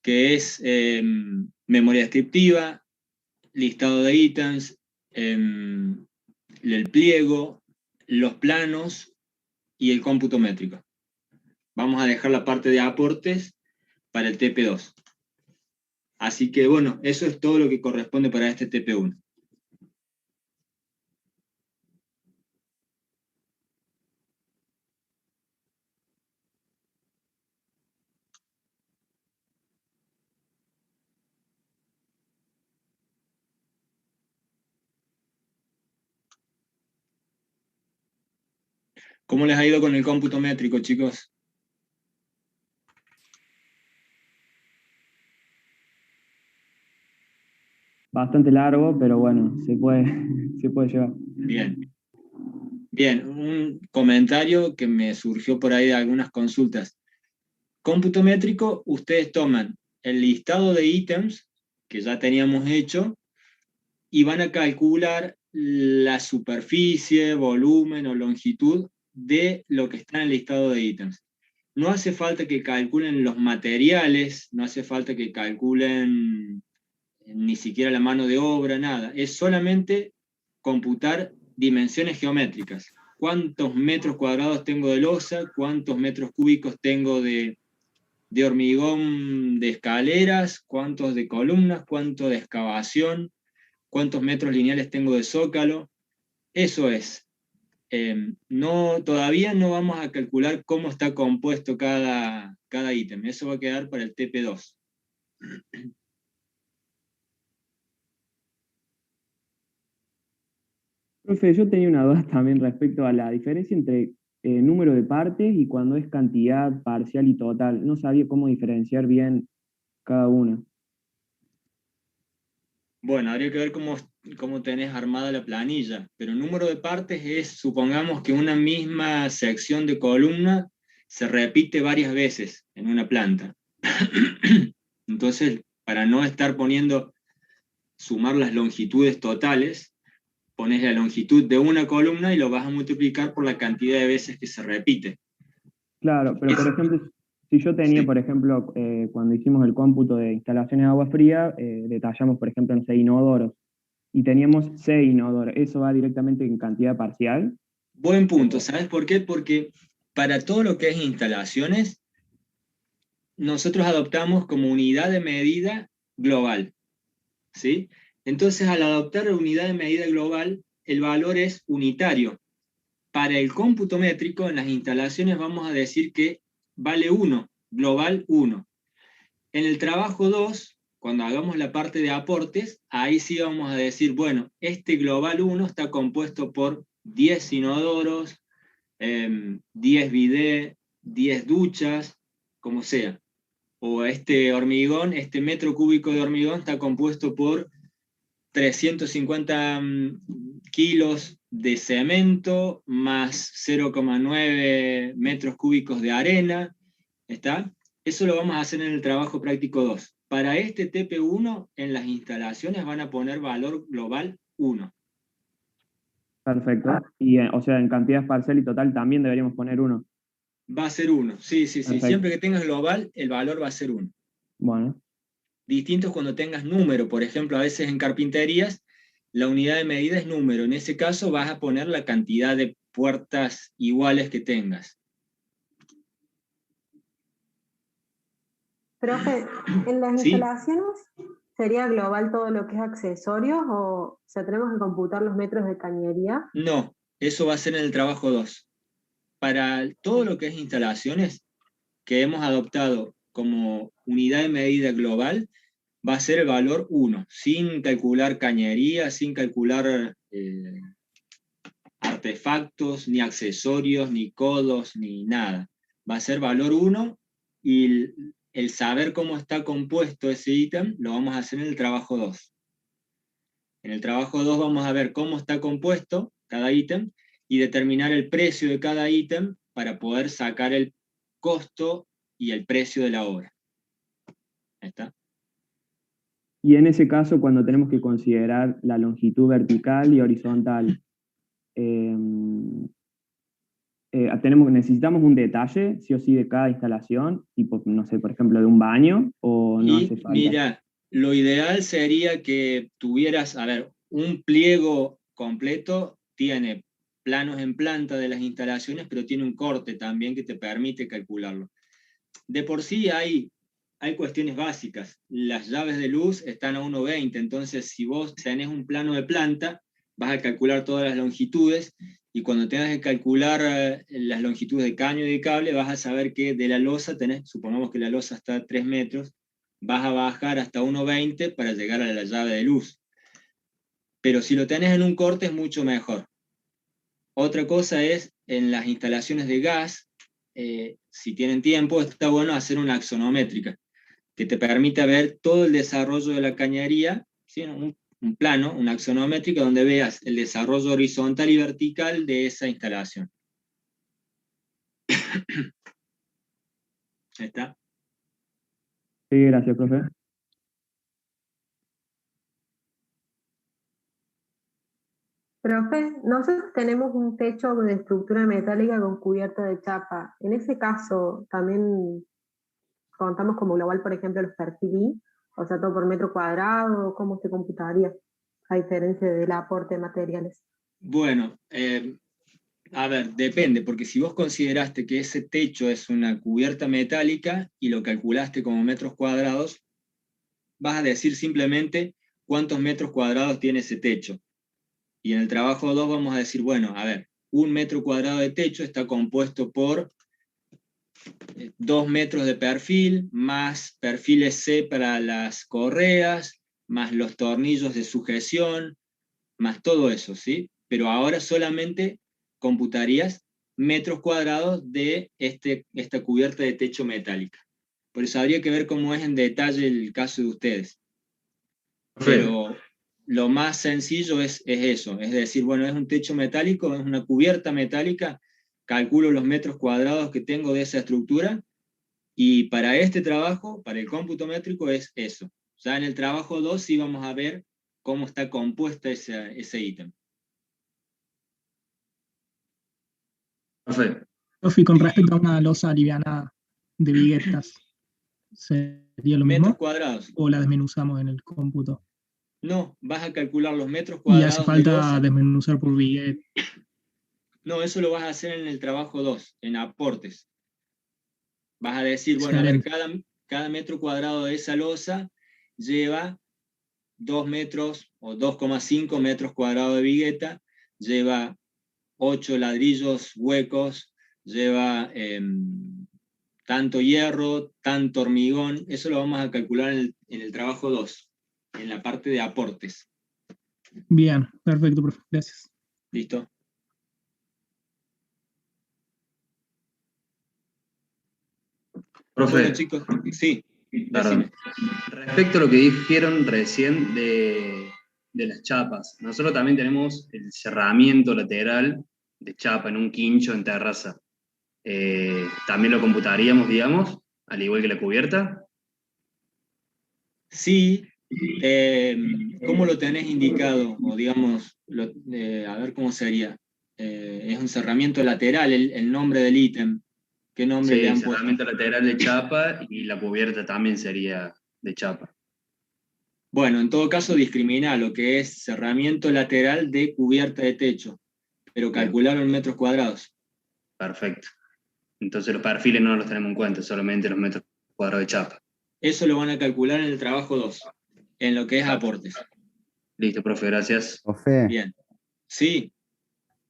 que es memoria descriptiva, listado de ítems, el pliego, los planos y el cómputo métrico. Vamos a dejar la parte de aportes para el TP2. Así que bueno, eso es todo lo que corresponde para este TP1. ¿Cómo les ha ido con el cómputo métrico, chicos? Bastante largo, pero bueno, se puede llevar. Bien. Bien, un comentario que me surgió por ahí de algunas consultas. Cómputo métrico, ustedes toman el listado de ítems que ya teníamos hecho y van a calcular la superficie, volumen o longitud de lo que está en el listado de ítems. No hace falta que calculen los materiales, no hace falta que calculen ni siquiera la mano de obra, nada. Es solamente computar dimensiones geométricas. ¿Cuántos metros cuadrados tengo de losa? ¿Cuántos metros cúbicos tengo de hormigón de escaleras? ¿Cuántos de columnas? ¿Cuánto de excavación? ¿Cuántos metros lineales tengo de zócalo? Eso es. No, todavía no vamos a calcular cómo está compuesto cada ítem. Eso va a quedar para el TP2. Profe, yo tenía una duda también respecto a la diferencia entre número de partes y cuando es cantidad parcial y total. No sabía cómo diferenciar bien cada una. Bueno, habría que ver cómo tenés armada la planilla, pero el número de partes es, supongamos que una misma sección de columna se repite varias veces en una planta. Entonces, para no estar sumar las longitudes totales, pones la longitud de una columna y lo vas a multiplicar por la cantidad de veces que se repite. Claro, pero por Es- ejemplo, si yo tenía, sí. por ejemplo, cuando hicimos el cómputo de instalaciones de agua fría, detallamos, por ejemplo, no sé, inodoros, y teníamos 6 inodoros. ¿Eso va directamente en cantidad parcial? Buen punto, O- ¿sabes por qué? Porque para todo lo que es instalaciones, nosotros adoptamos como unidad de medida global, ¿sí? Entonces, al adoptar la unidad de medida global, el valor es unitario. Para el cómputo métrico, en las instalaciones vamos a decir que vale 1, global 1. En el trabajo 2, cuando hagamos la parte de aportes, ahí sí vamos a decir, bueno, este global 1 está compuesto por 10 inodoros, 10 bidé, 10 duchas, como sea. O este hormigón, este metro cúbico de hormigón está compuesto por 350 kilos de cemento más 0,9 metros cúbicos de arena, ¿está? Eso lo vamos a hacer en el trabajo práctico 2. Para este TP1, en las instalaciones van a poner valor global 1. Perfecto. Y, o sea, en cantidad parcial y total también deberíamos poner uno. Va a ser 1. Sí, sí, sí. Perfecto. Siempre que tengas global, el valor va a ser 1. Bueno, Distinto es cuando tengas número. Por ejemplo, a veces en carpinterías, la unidad de medida es número. En ese caso vas a poner la cantidad de puertas iguales que tengas. Profe, en las ¿Sí? instalaciones, ¿sería global todo lo que es accesorios o sea, tenemos que computar los metros de cañería? No, eso va a ser en el trabajo 2. Para todo lo que es instalaciones que hemos adoptado como unidad de medida global, va a ser el valor 1, sin calcular cañería, sin calcular artefactos, ni accesorios, ni codos, ni nada. Va a ser valor 1 y el saber cómo está compuesto ese ítem lo vamos a hacer en el trabajo 2. En el trabajo 2 vamos a ver cómo está compuesto cada ítem y determinar el precio de cada ítem para poder sacar el costo y el precio de la obra. ¿Ahí está? y en ese caso, cuando tenemos que considerar la longitud vertical y horizontal, eh, necesitamos un detalle, sí o sí, de cada instalación, tipo, no sé, por ejemplo, de un baño, o no hace Y falta. mira, lo ideal sería que tuvieras, a ver, un pliego completo, tiene planos en planta de las instalaciones, pero tiene un corte también que te permite calcularlo. De por sí hay cuestiones básicas. Las llaves de luz están a 1,20, entonces si vos tenés un plano de planta, vas a calcular todas las longitudes, y cuando tengas que calcular las longitudes de caño y de cable, vas a saber que de la losa tenés, supongamos que la losa está a 3 metros, vas a bajar hasta 1,20 para llegar a la llave de luz. Pero si lo tenés en un corte es mucho mejor. Otra cosa es, en las instalaciones de gas, si tienen tiempo, está bueno hacer una axonométrica, que te permita ver todo el desarrollo de la cañería, ¿sí? Un plano, una axonométrica, donde veas el desarrollo horizontal y vertical de esa instalación. ¿Ahí está? Sí, gracias, profe. Profe, nosotros tenemos un techo de estructura metálica con cubierta de chapa. En ese caso, también contamos como global, por ejemplo, los perfiles, o sea, todo por metro cuadrado, ¿cómo se computaría? A diferencia del aporte de materiales. Bueno, a ver, depende, porque si vos consideraste que ese techo es una cubierta metálica y lo calculaste como metros cuadrados, vas a decir simplemente cuántos metros cuadrados tiene ese techo. Y en el trabajo 2 vamos a decir, bueno, a ver, un metro cuadrado de techo está compuesto por 2 metros de perfil, más perfiles C para las correas, más los tornillos de sujeción, más todo eso, ¿sí? Pero ahora solamente computarías metros cuadrados de esta cubierta de techo metálica. Por eso habría que ver cómo es en detalle el caso de ustedes. Pero lo más sencillo es eso, es decir, bueno, es un techo metálico, es una cubierta metálica, calculo los metros cuadrados que tengo de esa estructura, y para este trabajo, para el cómputo métrico, es eso. Ya en el trabajo 2 sí vamos a ver cómo está compuesta ese ítem. Profe, Profe, con respecto a una losa liviana de viguetas, ¿sería lo Metros mismo? cuadrados. ¿O la desmenuzamos en el cómputo? No, vas a calcular los metros Y hace cuadrados de falta losa. desmenuzar por viguet. No, eso lo vas a hacer en el trabajo 2, en aportes. Vas a decir, bueno, a ver, Excelente. cada metro cuadrado de esa losa lleva 2 metros o 2,5 metros cuadrados de vigueta, lleva 8 ladrillos huecos, lleva tanto hierro, tanto hormigón. Eso lo vamos a calcular en el trabajo 2, en la parte de aportes. Bien, perfecto, profe. Gracias. ¿Listo? profe, Bueno, chicos, sí, perdón. decime. Respecto a lo que dijeron recién de las chapas, nosotros también tenemos el cerramiento lateral de chapa en un quincho en terraza. También lo computaríamos, digamos, al igual que la cubierta. Sí, ¿cómo lo tenés indicado? O digamos, a ver cómo sería. Es un cerramiento lateral el nombre del ítem. ¿Qué nombre le Sí, han puesto? cerramiento lateral de chapa y la cubierta también sería de chapa. Bueno, en todo caso discrimina lo que es cerramiento lateral de cubierta de techo, pero Bien, calcularon metros cuadrados. perfecto. Entonces los perfiles no los tenemos en cuenta, solamente los metros cuadrados de chapa. Eso lo van a calcular en el trabajo 2, en lo que es aportes. Listo, profe, gracias. Profe, Bien. Sí,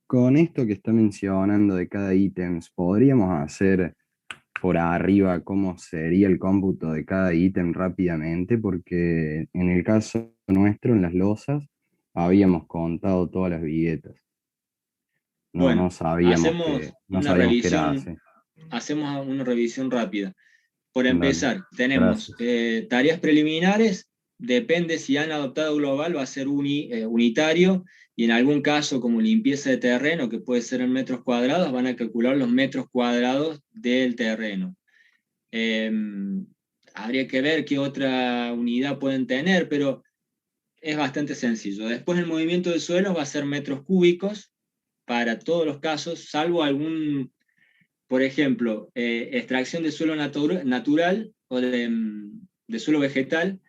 con esto que está mencionando de cada ítem, ¿podríamos hacer por arriba cómo sería el cómputo de cada ítem rápidamente? Porque en el caso nuestro, en las losas, habíamos contado todas las viguetas. No, bueno, no sabíamos no sabíamos que era así. hacemos una revisión rápida. Por Dale, empezar, tenemos gracias. tareas preliminares, depende si han adoptado global, va a ser unitario, y en algún caso como limpieza de terreno, que puede ser en metros cuadrados, van a calcular los metros cuadrados del terreno. Habría que ver qué otra unidad pueden tener, pero es bastante sencillo. Después el movimiento de suelos va a ser metros cúbicos, para todos los casos, salvo algún, por ejemplo, extracción de suelo natural o de suelo vegetal,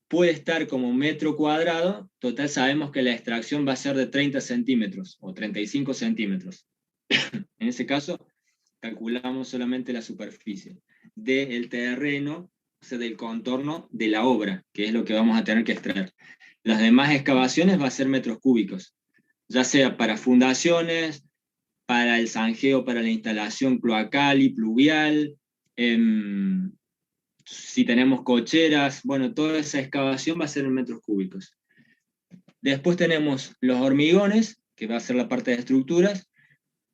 puede estar como metro cuadrado. Total, sabemos que la extracción va a ser de 30 centímetros o 35 centímetros. En ese caso, calculamos solamente la superficie del terreno, o sea, del contorno de la obra, que es lo que vamos a tener que extraer. Las demás excavaciones va a ser metros cúbicos, ya sea para fundaciones, para el zanjeo, para la instalación cloacal y pluvial, si tenemos cocheras, bueno, toda esa excavación va a ser en metros cúbicos. Después tenemos los hormigones, que va a ser la parte de estructuras,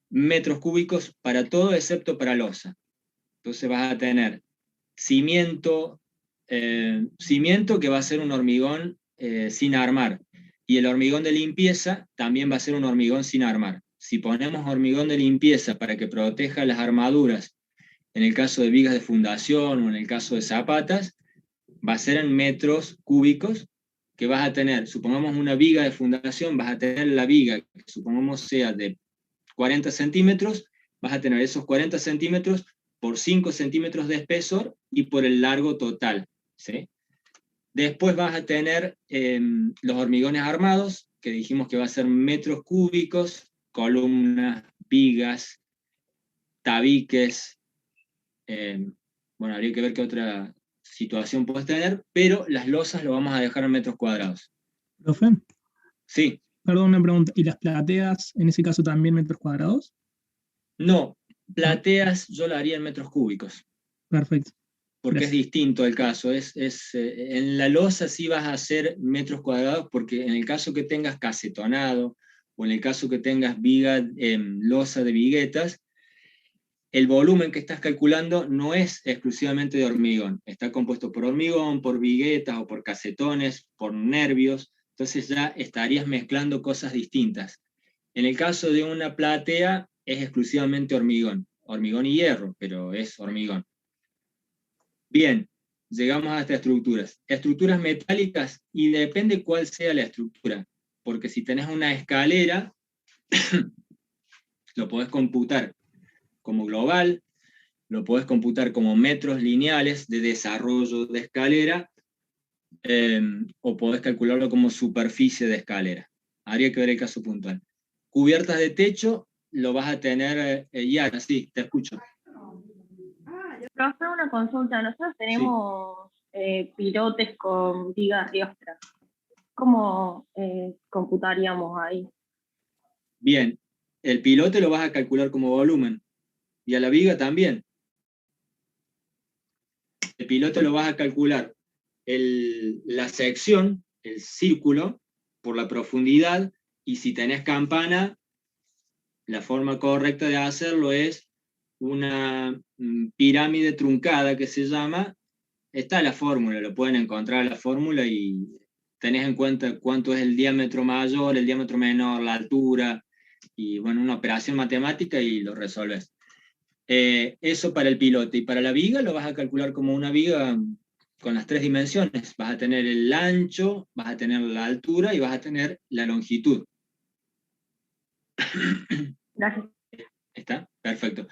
metros cúbicos para todo excepto para losa. Entonces vas a tener cimiento que va a ser un hormigón sin armar, y el hormigón de limpieza también va a ser un hormigón sin armar. Si ponemos hormigón de limpieza para que proteja las armaduras, en el caso de vigas de fundación o en el caso de zapatas, va a ser en metros cúbicos, que vas a tener, supongamos una viga de fundación, vas a tener la viga, que supongamos sea de 40 centímetros, vas a tener esos 40 centímetros por 5 centímetros de espesor y por el largo total, ¿sí? Después vas a tener los hormigones armados, que dijimos que va a ser metros cúbicos, columnas, vigas, tabiques, bueno, habría que ver qué otra situación puedes tener, pero las losas lo vamos a dejar en metros cuadrados. ¿Profe? Sí. Perdón, una pregunta. ¿Y las plateas, en ese caso, también metros cuadrados? No, plateas yo la haría en metros cúbicos. Perfecto. Porque Gracias. es distinto el caso. En la losa sí vas a hacer metros cuadrados, porque en el caso que tengas casetonado, o en el caso que tengas viga, losa de viguetas, el volumen que estás calculando no es exclusivamente de hormigón. Está compuesto por hormigón, por viguetas o por casetones, por nervios. Entonces ya estarías mezclando cosas distintas. En el caso de una platea es exclusivamente hormigón y hierro, pero es hormigón. Bien, llegamos hasta estructuras. Estructuras metálicas, y depende cuál sea la estructura, porque si tenés una escalera, lo podés computar como global, lo podés computar como metros lineales de desarrollo de escalera, o podés calcularlo como superficie de escalera. Habría que ver el caso puntual. Cubiertas de techo, lo vas a tener, Yara, sí, te escucho. Profe, una consulta. Nosotros tenemos pilotes con vigas riostras. ¿Cómo computaríamos ahí? Bien, el pilote lo vas a calcular como volumen, y a la viga también. El pilote lo vas a calcular la sección, el círculo, por la profundidad, y si tenés campana, la forma correcta de hacerlo es una pirámide truncada, que se llama. Está la fórmula, lo pueden encontrar la fórmula, y tenés en cuenta cuánto es el diámetro mayor, el diámetro menor, la altura, y bueno, una operación matemática y lo resolves. Eso para el pilote. Y para la viga lo vas a calcular como una viga con las 3 dimensiones. Vas a tener el ancho, vas a tener la altura y vas a tener la longitud. Gracias. ¿Está? Perfecto.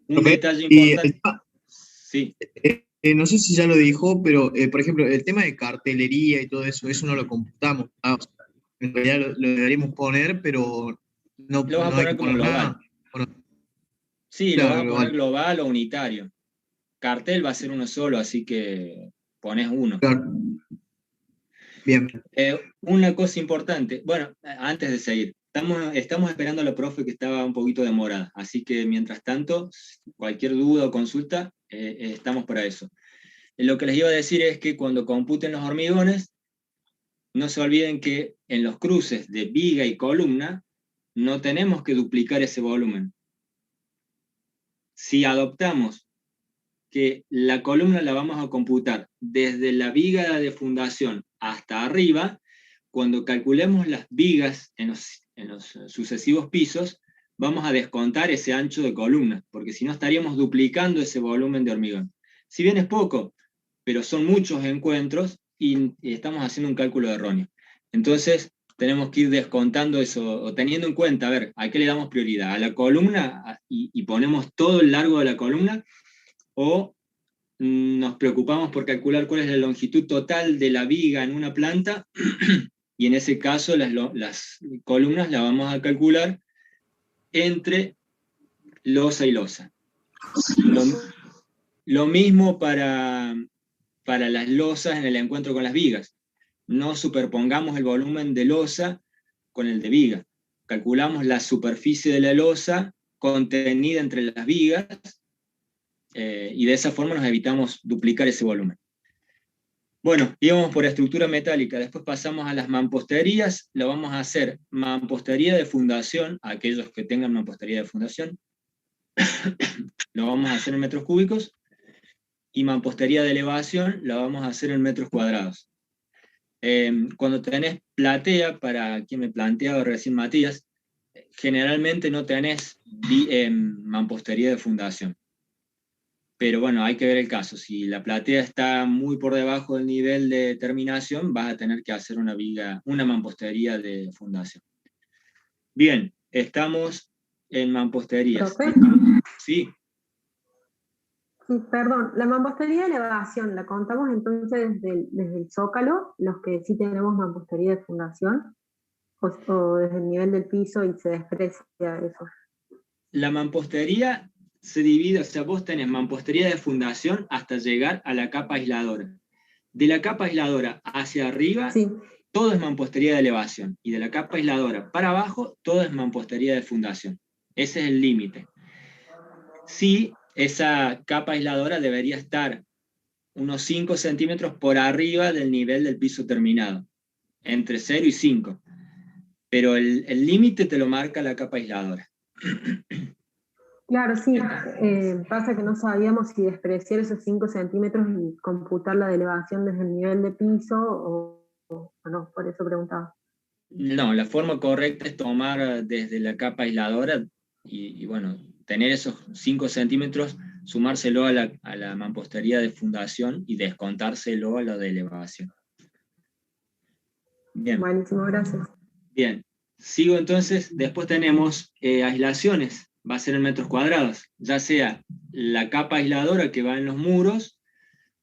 Un detalle importante. Sí. No sé si ya lo dijo, pero por ejemplo, el tema de cartelería y todo eso no lo computamos. O sea, en realidad lo deberíamos poner, pero no, Lo vas a poner como global. Sí, claro, lo vas a poner global o unitario. Cartel va a ser uno solo, así que pones uno. Claro. Bien. Una cosa importante, bueno, antes de seguir, estamos esperando a la profe, que estaba un poquito demorada, así que mientras tanto, cualquier duda o consulta, estamos para eso. Lo que les iba a decir es que cuando computen los hormigones, no se olviden que en los cruces de viga y columna no tenemos que duplicar ese volumen. Si adoptamos que la columna la vamos a computar desde la viga de fundación hasta arriba, cuando calculemos las vigas en los sucesivos pisos, vamos a descontar ese ancho de columna, porque si no estaríamos duplicando ese volumen de hormigón. Si bien es poco, pero son muchos encuentros y estamos haciendo un cálculo erróneo. Entonces, tenemos que ir descontando eso, o teniendo en cuenta, a ver, ¿a qué le damos prioridad? ¿A la columna y ponemos todo el largo de la columna? ¿O nos preocupamos por calcular cuál es la longitud total de la viga en una planta? Y en ese caso las columnas las vamos a calcular entre losa y losa. Lo mismo para las losas en el encuentro con las vigas. No superpongamos el volumen de losa con el de viga. Calculamos la superficie de la losa contenida entre las vigas, y de esa forma nos evitamos duplicar ese volumen. Bueno, íbamos por estructura metálica, después pasamos a las mamposterías. Lo vamos a hacer mampostería de fundación, aquellos que tengan mampostería de fundación, lo vamos a hacer en metros cúbicos, y mampostería de elevación la vamos a hacer en metros cuadrados. Cuando tenés platea, para quien me planteaba recién Matías, generalmente no tenés mampostería de fundación. Pero bueno, hay que ver el caso. Si la platea está muy por debajo del nivel de terminación, vas a tener que hacer una mampostería de fundación. Bien, estamos en mamposterías. ¿Profe? Sí. Sí, perdón, la mampostería de elevación, ¿la contamos entonces desde el zócalo, los que sí tenemos mampostería de fundación? ¿O desde el nivel del piso y se desprecia eso? La mampostería se divide, o sea, vos tenés mampostería de fundación hasta llegar a la capa aisladora. De la capa aisladora hacia arriba, Sí. todo es mampostería de elevación, y de la capa aisladora para abajo, todo es mampostería de fundación. Ese es el límite. Sí, esa capa aisladora debería estar unos 5 centímetros por arriba del nivel del piso terminado, entre 0 y 5. Pero el límite te lo marca la capa aisladora. Claro, sí. Pasa que no sabíamos si despreciar esos 5 centímetros y computar la de elevación desde el nivel de piso o no, por eso preguntaba. No, la forma correcta es tomar desde la capa aisladora y bueno, tener esos 5 centímetros, sumárselo a la mampostería de fundación y descontárselo a lo de elevación. Bien. Buenísimo, gracias. Bien, sigo entonces. Después tenemos aislaciones, va a ser en metros cuadrados, ya sea la capa aisladora que va en los muros,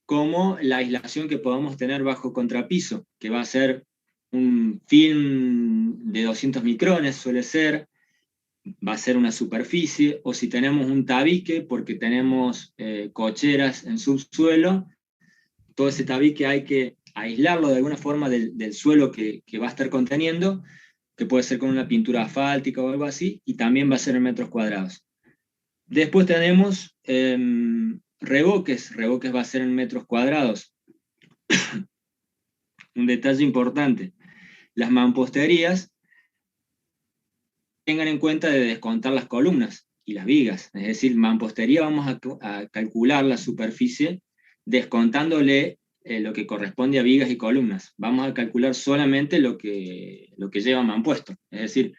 como la aislación que podamos tener bajo contrapiso, que va a ser un film de 200 micrones, suele ser, va a ser una superficie, o si tenemos un tabique, porque tenemos cocheras en subsuelo, todo ese tabique hay que aislarlo de alguna forma del suelo que va a estar conteniendo, que puede ser con una pintura asfáltica o algo así, y también va a ser en metros cuadrados. Después tenemos revoques va a ser en metros cuadrados. Un detalle importante, las mamposterías tengan en cuenta de descontar las columnas y las vigas, es decir, mampostería vamos a calcular la superficie descontándole lo que corresponde a vigas y columnas. Vamos a calcular solamente lo que lleva mampuesto, es decir,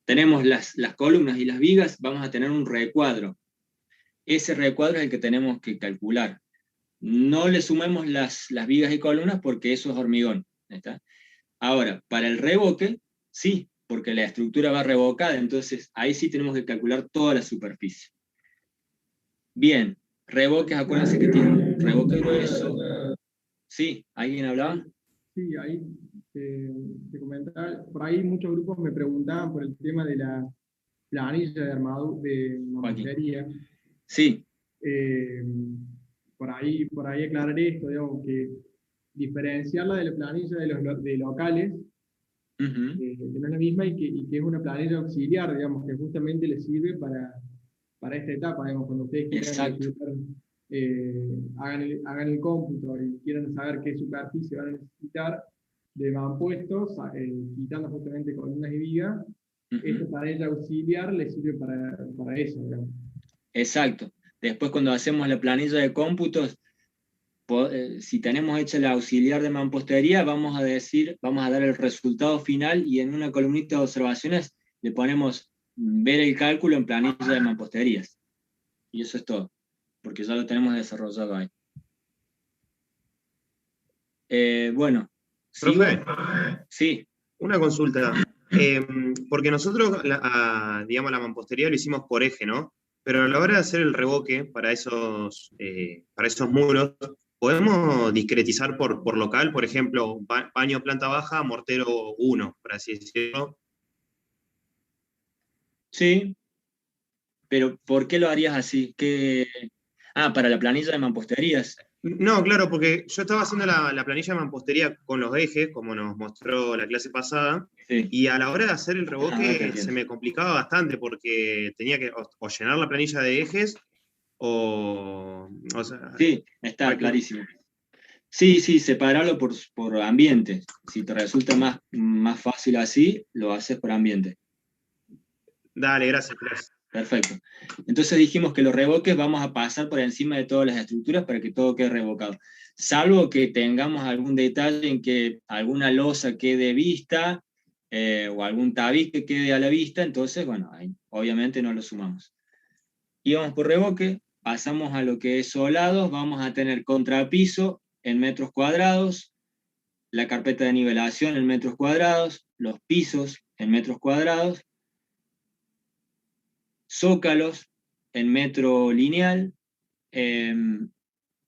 tenemos las columnas y las vigas, vamos a tener un recuadro. Ese recuadro es el que tenemos que calcular. No le sumemos las vigas y columnas porque eso es hormigón. ¿Está? Ahora, para el revoque, sí, porque la estructura va revocada, entonces ahí sí tenemos que calcular toda la superficie. Bien, revoques, acuérdense que tienen revoque grueso. Sí, ¿alguien hablaba? Sí, ahí te comentaba, por ahí muchos grupos me preguntaban por el tema de la planilla de armadura, de mampostería. Sí. Por ahí aclarar esto, digamos, que diferenciarla de la planilla de locales, que no es la misma y que es una planilla auxiliar, digamos, que justamente le sirve para esta etapa, digamos, cuando ustedes quieran hagan el cómputo y quieran saber qué superficie van a necesitar de mampuestos, quitando justamente columnas y vigas, esta planilla auxiliar les sirve para eso, digamos. Exacto. Después cuando hacemos la planilla de cómputos, si tenemos hecha la auxiliar de mampostería, vamos a dar el resultado final y en una columnita de observaciones le ponemos ver el cálculo en planilla de mamposterías. Y eso es todo, porque ya lo tenemos desarrollado ahí. Bueno. Profe. Sí. Una consulta, porque nosotros, digamos, la mampostería lo hicimos por eje, ¿no? Pero a la hora de hacer el revoque para esos muros, ¿podemos discretizar por local? Por ejemplo, baño planta baja, mortero 1, por así decirlo. Sí, pero ¿por qué lo harías así? Para la planilla de mamposterías. No, claro, porque yo estaba haciendo la planilla de mampostería con los ejes, como nos mostró la clase pasada, Sí. y a la hora de hacer el revoque te se me complicaba bastante porque tenía que o llenar la planilla de ejes o sea, Sí, está clarísimo. Sí, separarlo por ambiente. Si te resulta más fácil así, lo haces por ambiente. Dale, gracias. Perfecto. Entonces dijimos que los revoques vamos a pasar por encima de todas las estructuras para que todo quede revocado. Salvo que tengamos algún detalle en que alguna losa quede vista o algún tabique que quede a la vista, entonces, bueno, ahí obviamente no lo sumamos. Y vamos por revoque, pasamos a lo que es solados, vamos a tener contrapiso en metros cuadrados, la carpeta de nivelación en metros cuadrados, los pisos en metros cuadrados, zócalos en metro lineal,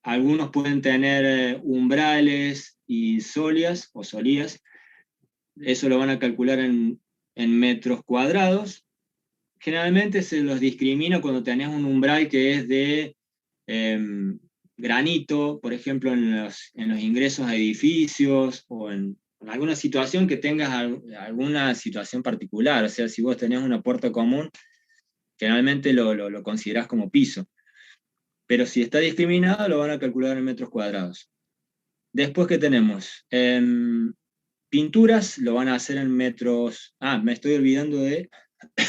algunos pueden tener umbrales y solias o solías, eso lo van a calcular en metros cuadrados. Generalmente se los discrimina cuando tenés un umbral que es de granito, por ejemplo, en los ingresos a edificios o en alguna situación que tengas alguna situación particular. O sea, si vos tenés una puerta común, generalmente lo considerás como piso. Pero si está discriminado, lo van a calcular en metros cuadrados. Después, ¿qué tenemos? Pinturas lo van a hacer en metros... me estoy olvidando de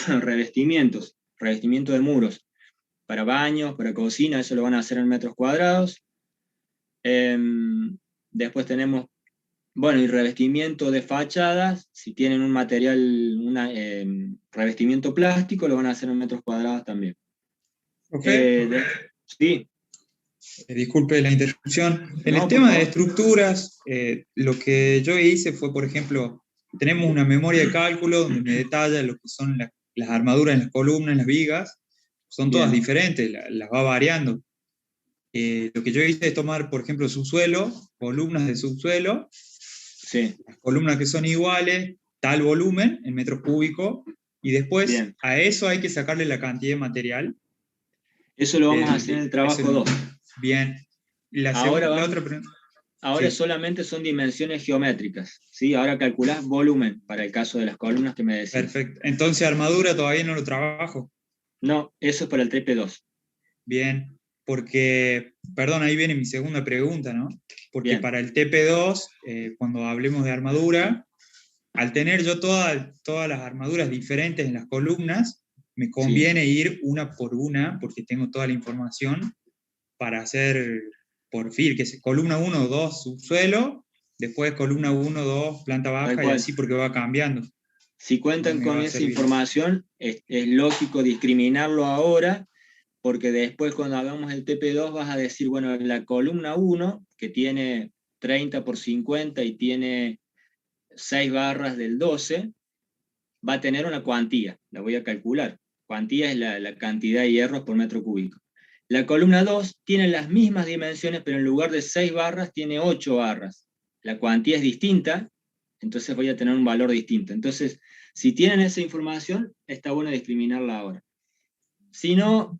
revestimientos, revestimiento de muros. Para baños, para cocina, eso lo van a hacer en metros cuadrados. Después tenemos, y revestimiento de fachadas, si tienen un material, revestimiento plástico, lo van a hacer en metros cuadrados también. Okay. Sí. Disculpe la interrupción. En el tema de estructuras, lo que yo hice fue, por ejemplo, tenemos una memoria de cálculo donde me detalla lo que son las armaduras en las columnas, en las vigas, son todas diferentes, las va variando. Lo que yo hice es tomar, por ejemplo, subsuelo, columnas de subsuelo, las columnas que son iguales, tal volumen en metros cúbicos, y después a eso hay que sacarle la cantidad de material. Eso lo vamos a hacer en el trabajo 2. Bien. Ahora solamente son dimensiones geométricas, ¿sí? Ahora calculás volumen para el caso de las columnas que me decís. Perfecto. Entonces armadura todavía no lo trabajo. No, eso es para el TP2. Bien, porque, perdón, ahí viene mi segunda pregunta, ¿no? Porque para el TP2, cuando hablemos de armadura, al tener yo todas las armaduras diferentes en las columnas, me conviene ir una por una, porque tengo toda la información, para hacer por fil, que es columna 1, 2, subsuelo, después columna 1, 2, planta baja, y así porque va cambiando. Si cuentan con esa información, es lógico discriminarlo ahora, porque después cuando hagamos el TP2 vas a decir, bueno, la columna 1, que tiene 30 por 50 y tiene 6 barras del 12, va a tener una cuantía, la voy a calcular. Cuantía es la cantidad de hierros por metro cúbico. La columna 2 tiene las mismas dimensiones, pero en lugar de 6 barras tiene 8 barras. La cuantía es distinta, entonces voy a tener un valor distinto. Entonces, si tienen esa información, está bueno discriminarla ahora. Si no,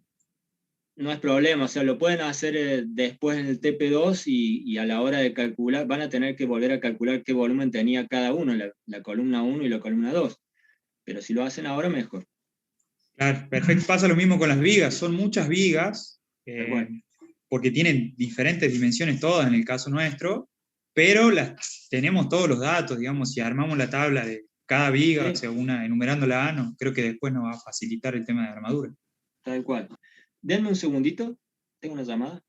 no es problema, o sea, lo pueden hacer después en el TP2 y a la hora de calcular, van a tener que volver a calcular qué volumen tenía cada uno, la columna 1 y la columna 2. Pero si lo hacen ahora, mejor. Claro, perfecto. Pasa lo mismo con las vigas. Son muchas vigas, porque tienen diferentes dimensiones todas en el caso nuestro, pero tenemos todos los datos, digamos, si armamos la tabla de cada viga, o sea, una enumerándola, creo que después nos va a facilitar el tema de armadura. Tal cual. Denme un segundito, tengo una llamada.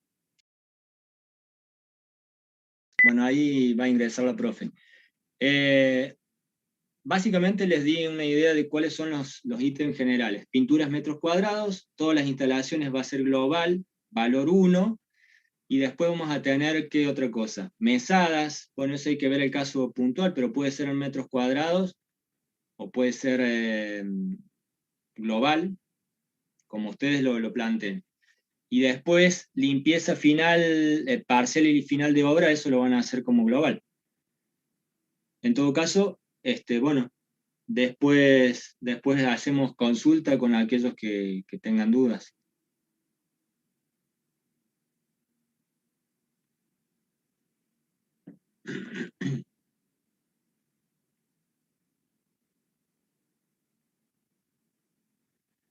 Bueno, ahí va a ingresar la profe. Básicamente les di una idea de cuáles son los ítems generales. Pinturas metros cuadrados, todas las instalaciones va a ser global, valor 1. Y después vamos a tener, ¿qué otra cosa? Mesadas, bueno, eso hay que ver el caso puntual, pero puede ser en metros cuadrados, o puede ser global, como ustedes lo planteen. Y después, limpieza final, parcial y final de obra, eso lo van a hacer como global. En todo caso, bueno, después hacemos consulta con aquellos que tengan dudas.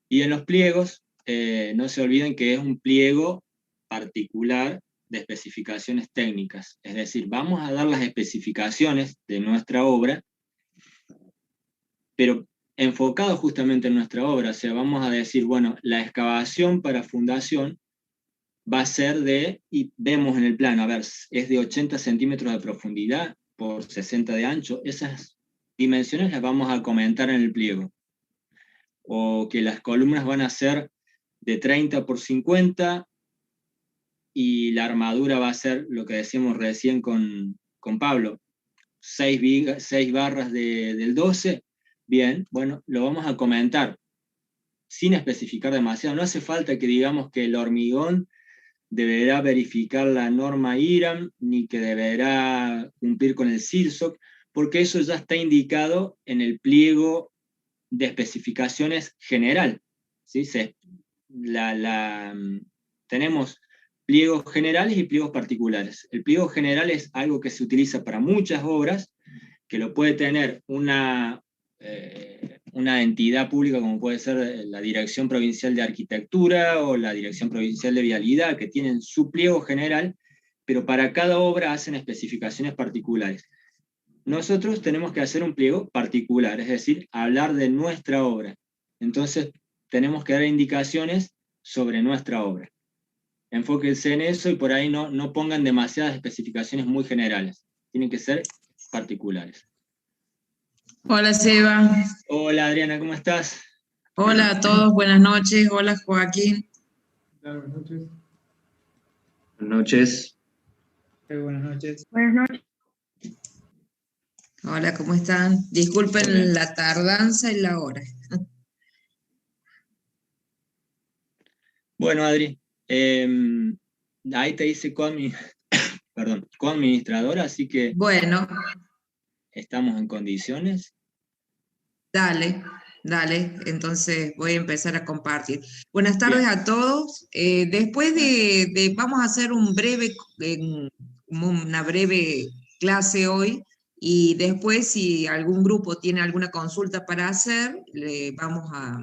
Y en los pliegos, no se olviden que es un pliego particular de especificaciones técnicas. Es decir, vamos a dar las especificaciones de nuestra obra, pero enfocado justamente en nuestra obra. O sea, vamos a decir, bueno, la excavación para fundación va a ser y vemos en el plano, a ver, es de 80 centímetros de profundidad por 60 de ancho. Esas dimensiones las vamos a comentar en el pliego. O que las columnas van a ser de 30 por 50 y la armadura va a ser lo que decíamos recién con Pablo, 6 barras del 12. Bien, bueno, lo vamos a comentar sin especificar demasiado. No hace falta que digamos que el hormigón deberá verificar la norma IRAM, ni que deberá cumplir con el CIRSOC, porque eso ya está indicado en el pliego de especificaciones general. ¿Sí? Tenemos pliegos generales y pliegos particulares. El pliego general es algo que se utiliza para muchas obras, que lo puede tener una entidad pública como puede ser la Dirección Provincial de Arquitectura o la Dirección Provincial de Vialidad, que tienen su pliego general, pero para cada obra hacen especificaciones particulares. Nosotros tenemos que hacer un pliego particular, es decir, hablar de nuestra obra. Entonces, tenemos que dar indicaciones sobre nuestra obra. Enfóquense en eso y por ahí no pongan demasiadas especificaciones muy generales. Tienen que ser particulares. Hola, Seba. Hola, Adriana, ¿cómo estás? Hola a todos, buenas noches. Hola, Joaquín. Buenas noches. Buenas noches. Buenas noches. Buenas noches. Hola, ¿cómo están? Disculpen la tardanza y la hora. Bueno, Adri, ahí te dice coadministradora, así que bueno, estamos en condiciones. Dale, entonces voy a empezar a compartir. Buenas tardes a todos. Después vamos a hacer una breve clase hoy, y después si algún grupo tiene alguna consulta para hacer, vamos a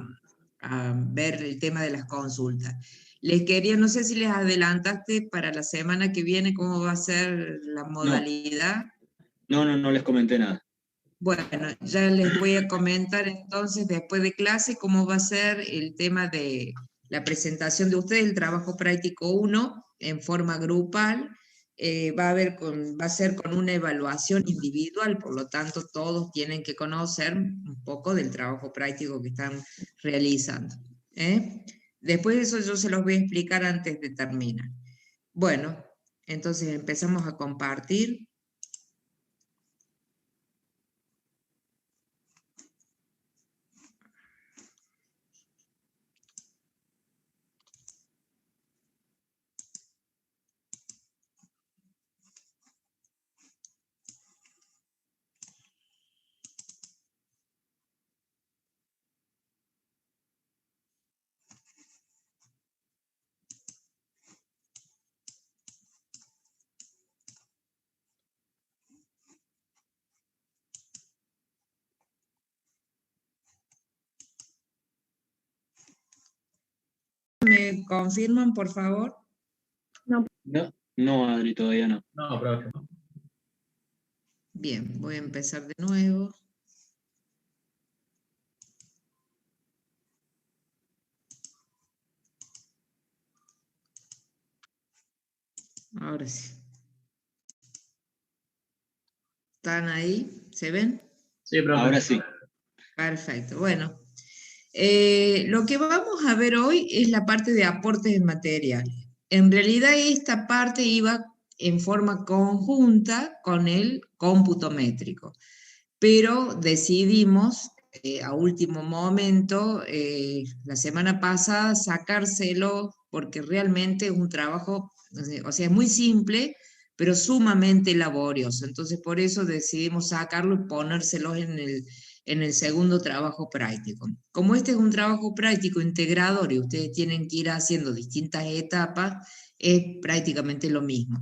ver el tema de las consultas. No sé si les adelantaste para la semana que viene cómo va a ser la modalidad. No les comenté nada. Bueno, ya les voy a comentar entonces después de clase cómo va a ser el tema de la presentación de ustedes, el trabajo práctico 1 en forma grupal. Va a ser con una evaluación individual, por lo tanto todos tienen que conocer un poco del trabajo práctico que están realizando. Después de eso yo se los voy a explicar antes de terminar. Bueno, entonces empezamos a compartir. ¿Me confirman, por favor? No, Adri, todavía no. No, profe, no. Bien, voy a empezar de nuevo. Ahora sí. ¿Están ahí? ¿Se ven? Sí, profe. Ahora sí. Perfecto. Bueno, lo que vamos a ver hoy es la parte de aportes de materiales. En realidad esta parte iba en forma conjunta con el cómputo métrico, pero decidimos a último momento, la semana pasada, sacárselo porque realmente es un trabajo, o sea, es muy simple, pero sumamente laborioso. Entonces por eso decidimos sacarlo y ponérselos en el segundo trabajo práctico. Como este es un trabajo práctico integrador y ustedes tienen que ir haciendo distintas etapas, es prácticamente lo mismo.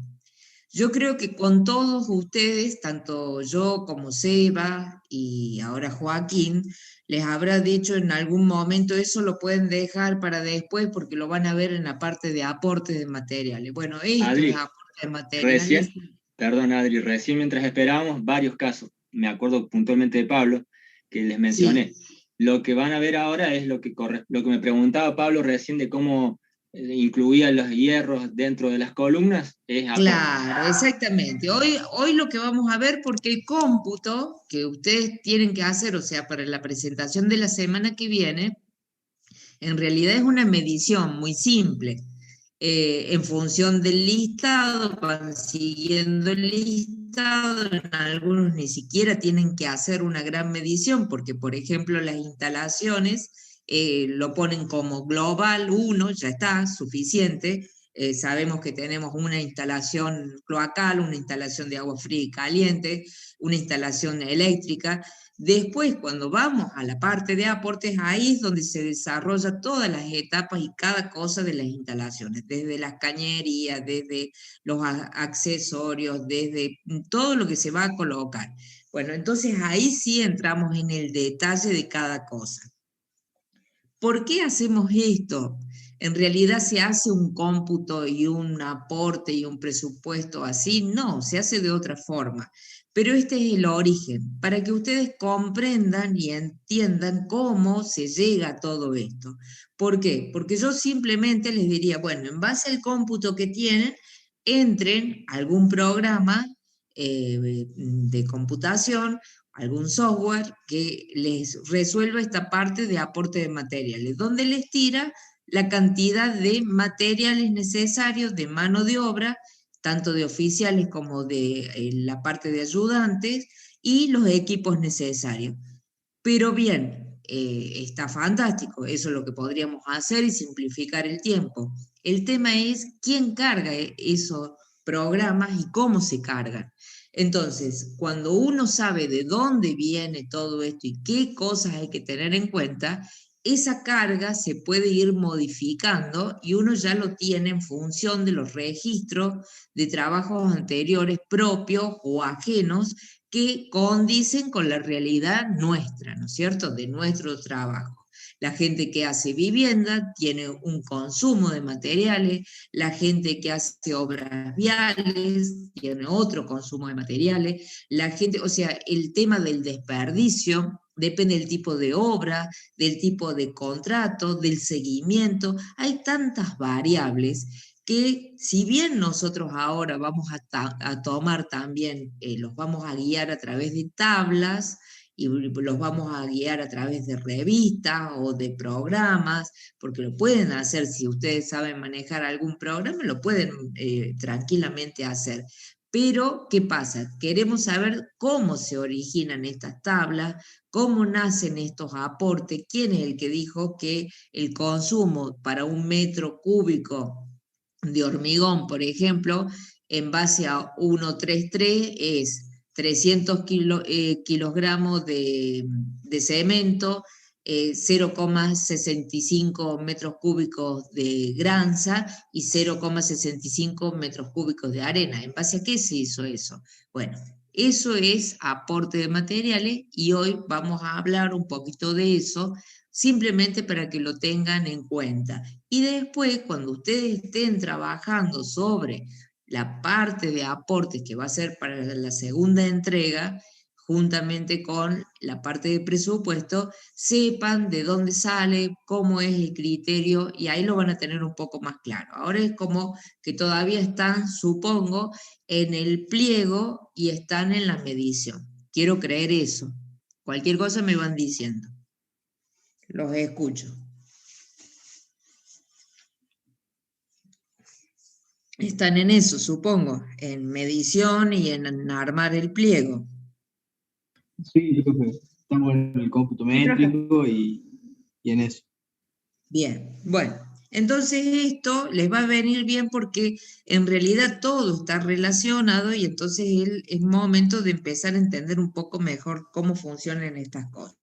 Yo creo que con todos ustedes, tanto yo como Seba y ahora Joaquín, les habrá dicho en algún momento, eso lo pueden dejar para después porque lo van a ver en la parte de aportes de materiales. Bueno, esto es Adri, aporte de materiales. perdón Adri, recién mientras esperábamos varios casos, me acuerdo puntualmente de Pablo, que les mencioné. Sí. Lo que van a ver ahora es lo que me preguntaba Pablo recién de cómo incluía los hierros dentro de las columnas, es aporte. Claro, exactamente. Hoy lo que vamos a ver, porque el cómputo que ustedes tienen que hacer, o sea, para la presentación de la semana que viene, en realidad es una medición muy simple. En función del listado, van siguiendo el listado, en algunos ni siquiera tienen que hacer una gran medición, porque por ejemplo las instalaciones lo ponen como global 1, ya está, suficiente. Sabemos que tenemos una instalación cloacal, una instalación de agua fría y caliente, una instalación eléctrica. Después, cuando vamos a la parte de aportes, ahí es donde se desarrolla todas las etapas y cada cosa de las instalaciones, desde las cañerías, desde los accesorios, desde todo lo que se va a colocar. Bueno, entonces ahí sí entramos en el detalle de cada cosa. ¿Por qué hacemos esto? ¿En realidad se hace un cómputo y un aporte y un presupuesto así? No, se hace de otra forma. Pero este es el origen, para que ustedes comprendan y entiendan cómo se llega a todo esto. ¿Por qué? Porque yo simplemente les diría, bueno, en base al cómputo que tienen, entren a algún programa de computación, algún software que les resuelva esta parte de aporte de materiales, donde les tira la cantidad de materiales necesarios de mano de obra, tanto de oficiales como de la parte de ayudantes, y los equipos necesarios. Pero bien, está fantástico, eso es lo que podríamos hacer y simplificar el tiempo. El tema es quién carga esos programas y cómo se cargan. Entonces, cuando uno sabe de dónde viene todo esto y qué cosas hay que tener en cuenta, esa carga se puede ir modificando y uno ya lo tiene en función de los registros de trabajos anteriores propios o ajenos que condicen con la realidad nuestra, ¿no es cierto?, de nuestro trabajo. La gente que hace vivienda tiene un consumo de materiales, la gente que hace obras viales tiene otro consumo de materiales, la gente, o sea, el tema del desperdicio depende del tipo de obra, del tipo de contrato, del seguimiento, hay tantas variables que si bien nosotros ahora vamos a tomar también, los vamos a guiar a través de tablas, y los vamos a guiar a través de revistas o de programas, porque lo pueden hacer, si ustedes saben manejar algún programa, lo pueden tranquilamente hacer. Pero, ¿qué pasa? Queremos saber cómo se originan estas tablas, cómo nacen estos aportes, quién es el que dijo que el consumo para un metro cúbico de hormigón, por ejemplo, en base a 133 es 300 kilogramos de cemento, 0,65 metros cúbicos de granza y 0,65 metros cúbicos de arena. ¿En base a qué se hizo eso? Bueno, eso es aporte de materiales y hoy vamos a hablar un poquito de eso, simplemente para que lo tengan en cuenta. Y después, cuando ustedes estén trabajando sobre la parte de aportes que va a ser para la segunda entrega, juntamente con la parte de presupuesto, sepan de dónde sale, cómo es el criterio, y ahí lo van a tener un poco más claro. Ahora es como que todavía están, supongo, en el pliego y están en la medición. Quiero creer eso. Cualquier cosa me van diciendo. Los escucho. están en eso, supongo, en medición y en armar el pliego. Sí, yo creo que estamos en el cómputo métrico y en eso. Bien, bueno, entonces esto les va a venir bien porque en realidad todo está relacionado y entonces es momento de empezar a entender un poco mejor cómo funcionan estas cosas.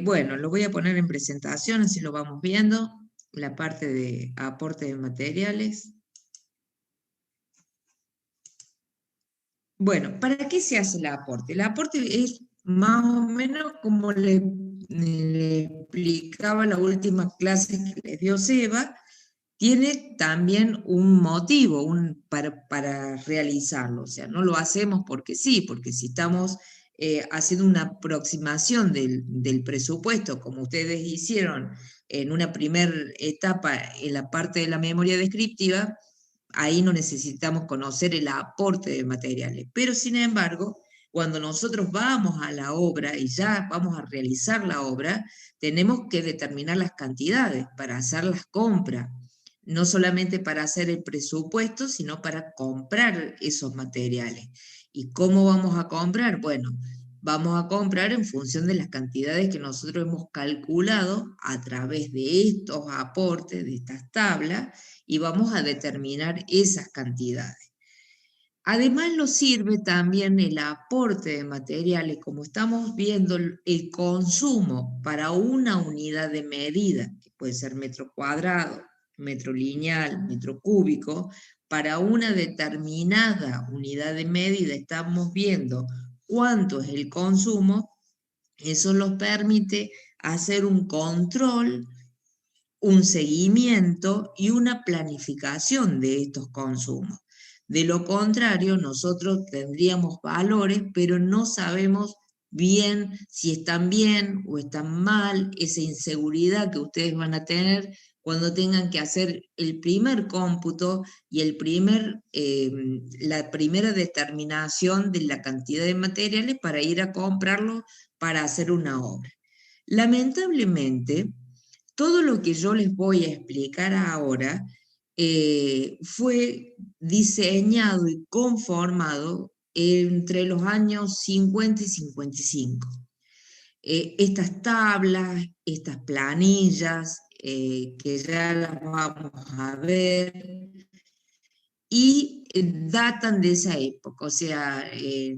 Bueno, lo voy a poner en presentación, así lo vamos viendo, la parte de aporte de materiales. Bueno, ¿para qué se hace el aporte? El aporte es más o menos como le explicaba la última clase que les dio Seba, tiene también un motivo para realizarlo. O sea, no lo hacemos porque sí, porque si estamos haciendo una aproximación del presupuesto, como ustedes hicieron en una primera etapa en la parte de la memoria descriptiva, ahí no necesitamos conocer el aporte de materiales. Pero sin embargo, cuando nosotros vamos a la obra y ya vamos a realizar la obra, tenemos que determinar las cantidades para hacer las compras. No solamente para hacer el presupuesto, sino para comprar esos materiales. ¿Y cómo vamos a comprar? Bueno, vamos a comprar en función de las cantidades que nosotros hemos calculado a través de estos aportes, de estas tablas, y vamos a determinar esas cantidades. Además nos sirve también el aporte de materiales, como estamos viendo el consumo para una unidad de medida, que puede ser metro cuadrado, metro lineal, metro cúbico, para una determinada unidad de medida estamos viendo cuánto es el consumo, eso nos permite hacer un control, un seguimiento y una planificación de estos consumos. De lo contrario, nosotros tendríamos valores, pero no sabemos bien si están bien o están mal, esa inseguridad que ustedes van a tener cuando tengan que hacer el primer cómputo y la primera determinación de la cantidad de materiales para ir a comprarlo para hacer una obra. Lamentablemente, todo lo que yo les voy a explicar ahora fue diseñado y conformado entre los años 50 y 55. Estas tablas, estas planillas, que ya las vamos a ver, y datan de esa época, o sea,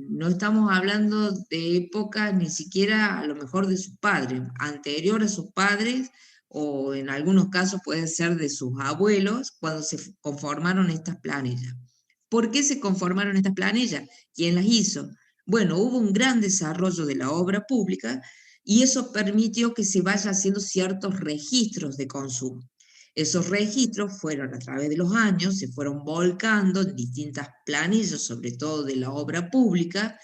no estamos hablando de época ni siquiera a lo mejor de sus padres, anterior a sus padres, o en algunos casos puede ser de sus abuelos, cuando se conformaron estas planillas. ¿Por qué se conformaron estas planillas? ¿Quién las hizo? Bueno, hubo un gran desarrollo de la obra pública y eso permitió que se vaya haciendo ciertos registros de consumo. Esos registros fueron a través de los años, se fueron volcando en distintas planillas, sobre todo de la obra pública.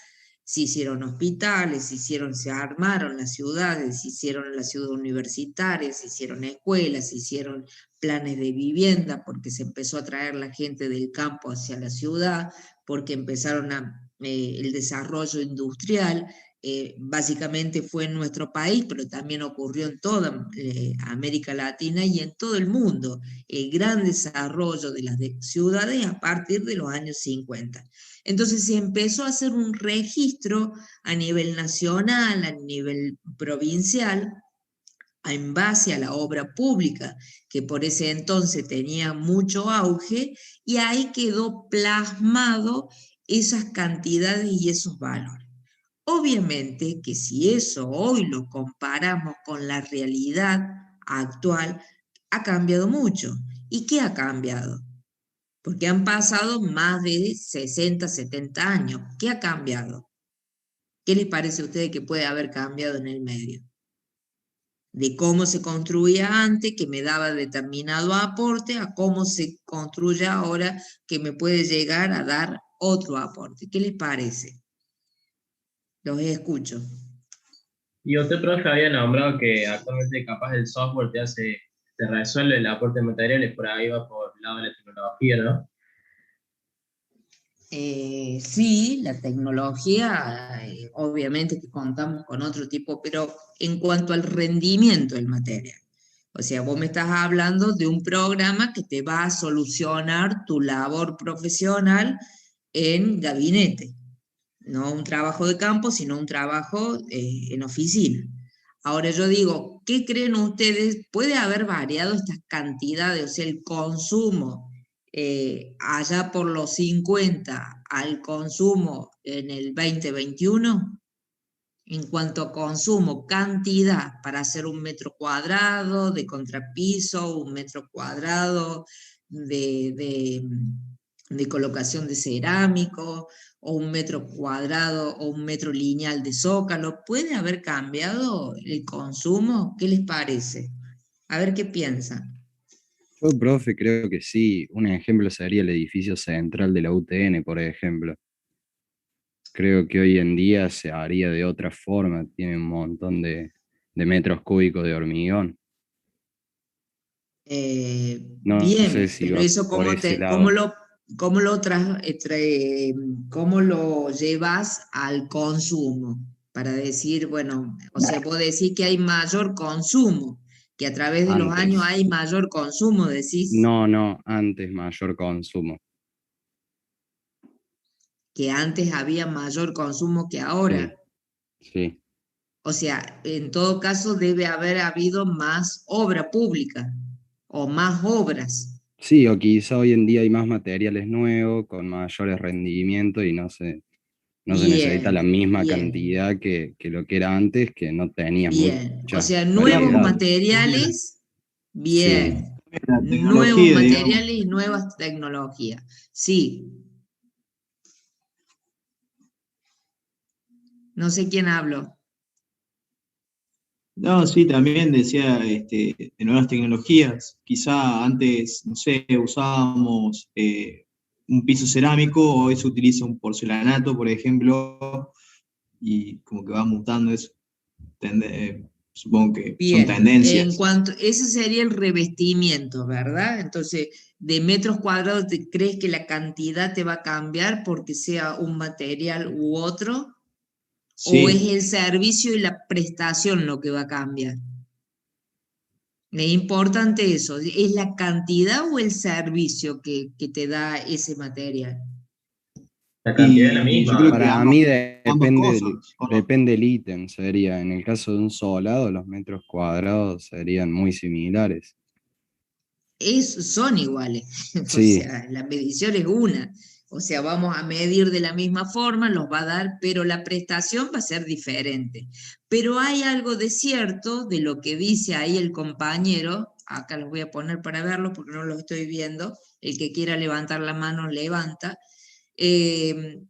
Se hicieron hospitales, se armaron las ciudades, se hicieron las ciudades universitarias, se hicieron escuelas, se hicieron planes de vivienda, porque se empezó a traer la gente del campo hacia la ciudad, porque empezaron el desarrollo industrial. Básicamente fue en nuestro país, pero también ocurrió en toda América Latina y en todo el mundo, el gran desarrollo de las ciudades a partir de los años 50. Entonces se empezó a hacer un registro a nivel nacional, a nivel provincial, en base a la obra pública, que por ese entonces tenía mucho auge, y ahí quedó plasmado esas cantidades y esos valores. Obviamente que si eso hoy lo comparamos con la realidad actual, ha cambiado mucho. ¿Y qué ha cambiado? Porque han pasado más de 60, 70 años. ¿Qué ha cambiado? ¿Qué les parece a ustedes que puede haber cambiado en el medio? De cómo se construía antes, que me daba determinado aporte, a cómo se construye ahora, que me puede llegar a dar otro aporte. ¿Qué les parece? Los escucho. Y usted, profe, había nombrado que actualmente capaz el software te resuelve el aporte de materiales, por ahí va por el lado de la tecnología, ¿no? Sí, la tecnología, obviamente que contamos con otro tipo, pero en cuanto al rendimiento del material. O sea, vos me estás hablando de un programa que te va a solucionar tu labor profesional en gabinete. No un trabajo de campo, sino un trabajo en oficina. Ahora yo digo, ¿qué creen ustedes? ¿Puede haber variado estas cantidades? O sea, el consumo allá por los 50 al consumo en el 2021, en cuanto a consumo, cantidad para hacer un metro cuadrado de contrapiso, un metro cuadrado de colocación de cerámico, o un metro cuadrado o un metro lineal de zócalo. ¿Puede haber cambiado el consumo? ¿Qué les parece? A ver qué piensan. Yo, profe, creo que sí. Un ejemplo sería el edificio central de la UTN, por ejemplo. Creo que hoy en día se haría de otra forma. Tiene un montón de metros cúbicos de hormigón. No Bien, sé si pero va eso por ese lado. ¿cómo lo llevas al consumo? Para decir, bueno, o sea, vos decís que hay mayor consumo, que a través de los años Antes. hay mayor consumo, decís No, antes mayor consumo. que antes había mayor consumo que ahora. Sí. O sea, en todo caso debe haber habido más obra pública o más obras. Sí, o quizá hoy en día hay más materiales nuevos, con mayores rendimientos y no se necesita la Bien, misma bien, cantidad que lo que era antes, que no tenías bien. O mucha sea, nuevos variedad. materiales, Sí. bien. La Nuevos tecnología, digamos. materiales y nuevas tecnologías. Sí. No sé quién habló. No, sí, también decía de nuevas tecnologías. Quizá antes, no sé, usábamos un piso cerámico, hoy se utiliza un porcelanato, por ejemplo, y como que va mutando eso. Supongo que son Bien, en tendencias. cuanto, ese sería el revestimiento, ¿verdad? Entonces, de metros cuadrados, ¿crees que la cantidad te va a cambiar porque sea un material u otro? ¿O es Sí, el servicio y la prestación lo que va a cambiar? Es importante eso, ¿es la cantidad o el servicio que te da ese material? La cantidad es la y yo misma. creo que Para mí ambas cosas, ¿o no? depende del ítem, sería. En el caso de un solado, los metros cuadrados serían muy similares. Son iguales, o Sí, sea, la medición es una, o sea, vamos a medir de la misma forma, los va a dar, pero la prestación va a ser diferente. Pero hay algo de cierto de lo que dice ahí el compañero, acá los voy a poner para verlo porque no los estoy viendo, el que quiera levantar la mano levanta. Eh,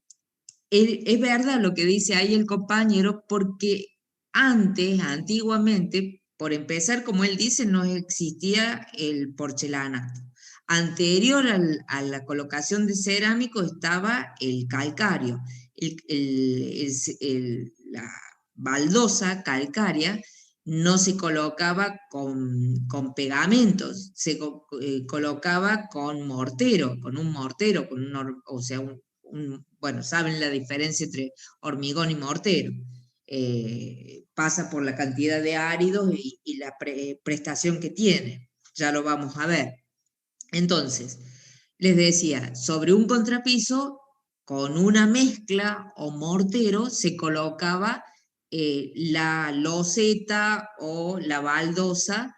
es verdad lo que dice ahí el compañero, porque antiguamente, por empezar, como él dice, no existía el porcelanato. Anterior a la colocación de cerámico estaba el calcario. La baldosa calcárea no se colocaba con pegamentos, se colocaba con mortero, con un mortero, o sea, bueno, saben la diferencia entre hormigón y mortero. Pasa por la cantidad de áridos y la prestación que tiene. Ya lo vamos a ver. Entonces, les decía, sobre un contrapiso, con una mezcla o mortero, se colocaba la loseta o la baldosa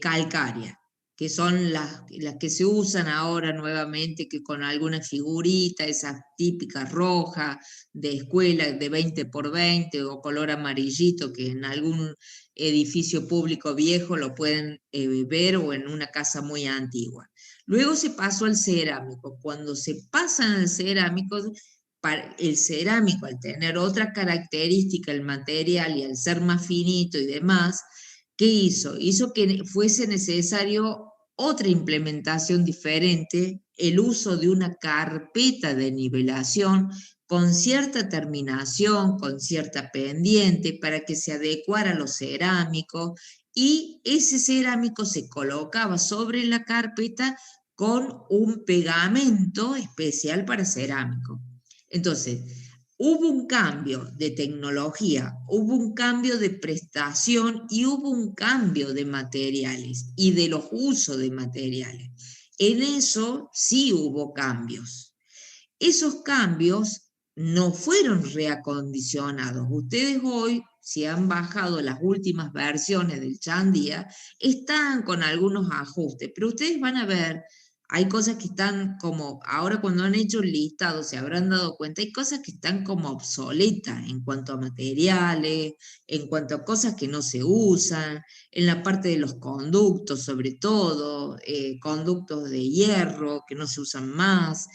calcárea, que son las que se usan ahora nuevamente, que con alguna figurita, esas típicas rojas de escuela de 20 por 20 o color amarillito, que en algún edificio público viejo lo pueden ver, o en una casa muy antigua. Luego se pasó al cerámico. Cuando se pasan al cerámico, el cerámico, al tener otra característica, el material, y al ser más finito y demás, ¿qué hizo? Hizo que fuese necesario otra implementación diferente, el uso de una carpeta de nivelación con cierta terminación, con cierta pendiente, para que se adecuara a los cerámicos, y ese cerámico se colocaba sobre la carpeta con un pegamento especial para cerámico. Entonces, hubo un cambio de tecnología, hubo un cambio de prestación y hubo un cambio de materiales y de los usos de materiales. En eso sí hubo cambios. Esos cambios no fueron reacondicionados. Ustedes hoy, si han bajado las últimas versiones del Chandia, están con algunos ajustes, pero ustedes van a ver, hay cosas que están como, ahora cuando han hecho el listado se habrán dado cuenta, hay cosas que están como obsoletas en cuanto a materiales, en cuanto a cosas que no se usan, en la parte de los conductos sobre todo, conductos de hierro que no se usan más,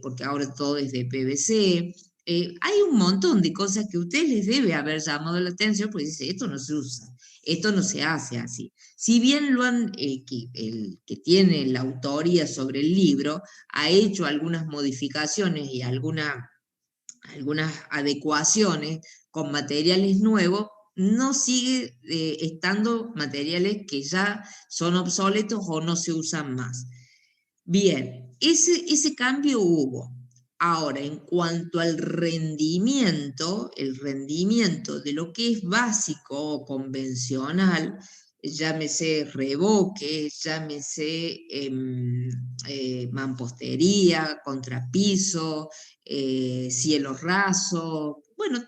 porque ahora todo es de PVC. Hay un montón de cosas que a ustedes les debe haber llamado la atención, porque dice, esto no se usa, esto no se hace así. Si bien lo han, el que tiene la autoría sobre el libro ha hecho algunas modificaciones y algunas adecuaciones con materiales nuevos, no sigue estando materiales que ya son obsoletos o no se usan más. Bien, ese cambio hubo. Ahora, en cuanto al rendimiento, el rendimiento de lo que es básico o convencional, llámese revoque, llámese mampostería, contrapiso, cielo raso, bueno,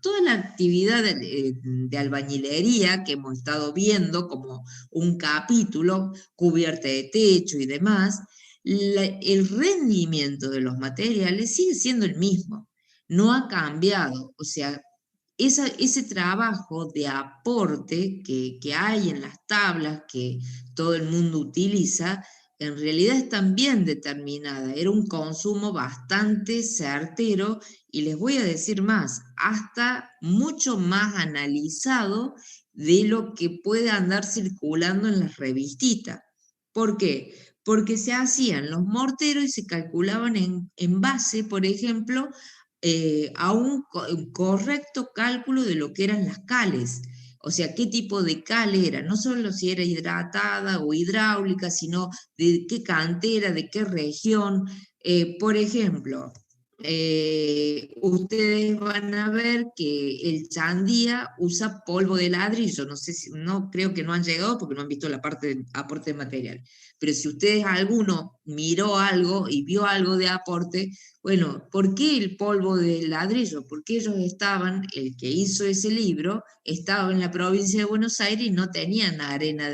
toda la actividad de albañilería que hemos estado viendo como un capítulo, cubierta de techo y demás, el rendimiento de los materiales sigue siendo el mismo, no ha cambiado. O sea, ese trabajo de aporte que hay en las tablas que todo el mundo utiliza, en realidad están bien determinadas. Era un consumo bastante certero y les voy a decir más, hasta mucho más analizado de lo que puede andar circulando en las revistitas. ¿Por qué? Porque se hacían los morteros y se calculaban en base, por ejemplo, a un correcto cálculo de lo que eran las cales. O sea, qué tipo de cal era, no solo si era hidratada o hidráulica, sino de qué cantera, de qué región. Por ejemplo, ustedes van a ver que el Chandia usa polvo de ladrillo, no sé si, no creo que no han llegado porque no han visto la parte de aporte de material, pero si ustedes alguno miró algo y vio algo de aporte, bueno, ¿por qué el polvo de ladrillo? Porque ellos estaban, el que hizo ese libro, estaba en la provincia de Buenos Aires y no tenían arena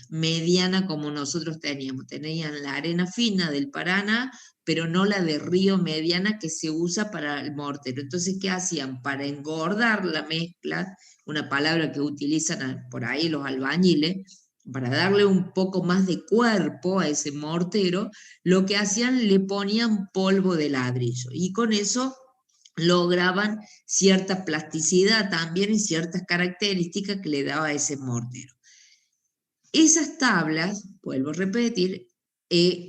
mediana como nosotros teníamos, tenían la arena fina del Paraná, pero no la de río mediana que se usa para el mortero. Entonces, ¿qué hacían? Para engordar la mezcla, una palabra que utilizan por ahí los albañiles, para darle un poco más de cuerpo a ese mortero, lo que hacían, le ponían polvo de ladrillo, y con eso lograban cierta plasticidad también y ciertas características que le daba a ese mortero. Esas tablas, vuelvo a repetir,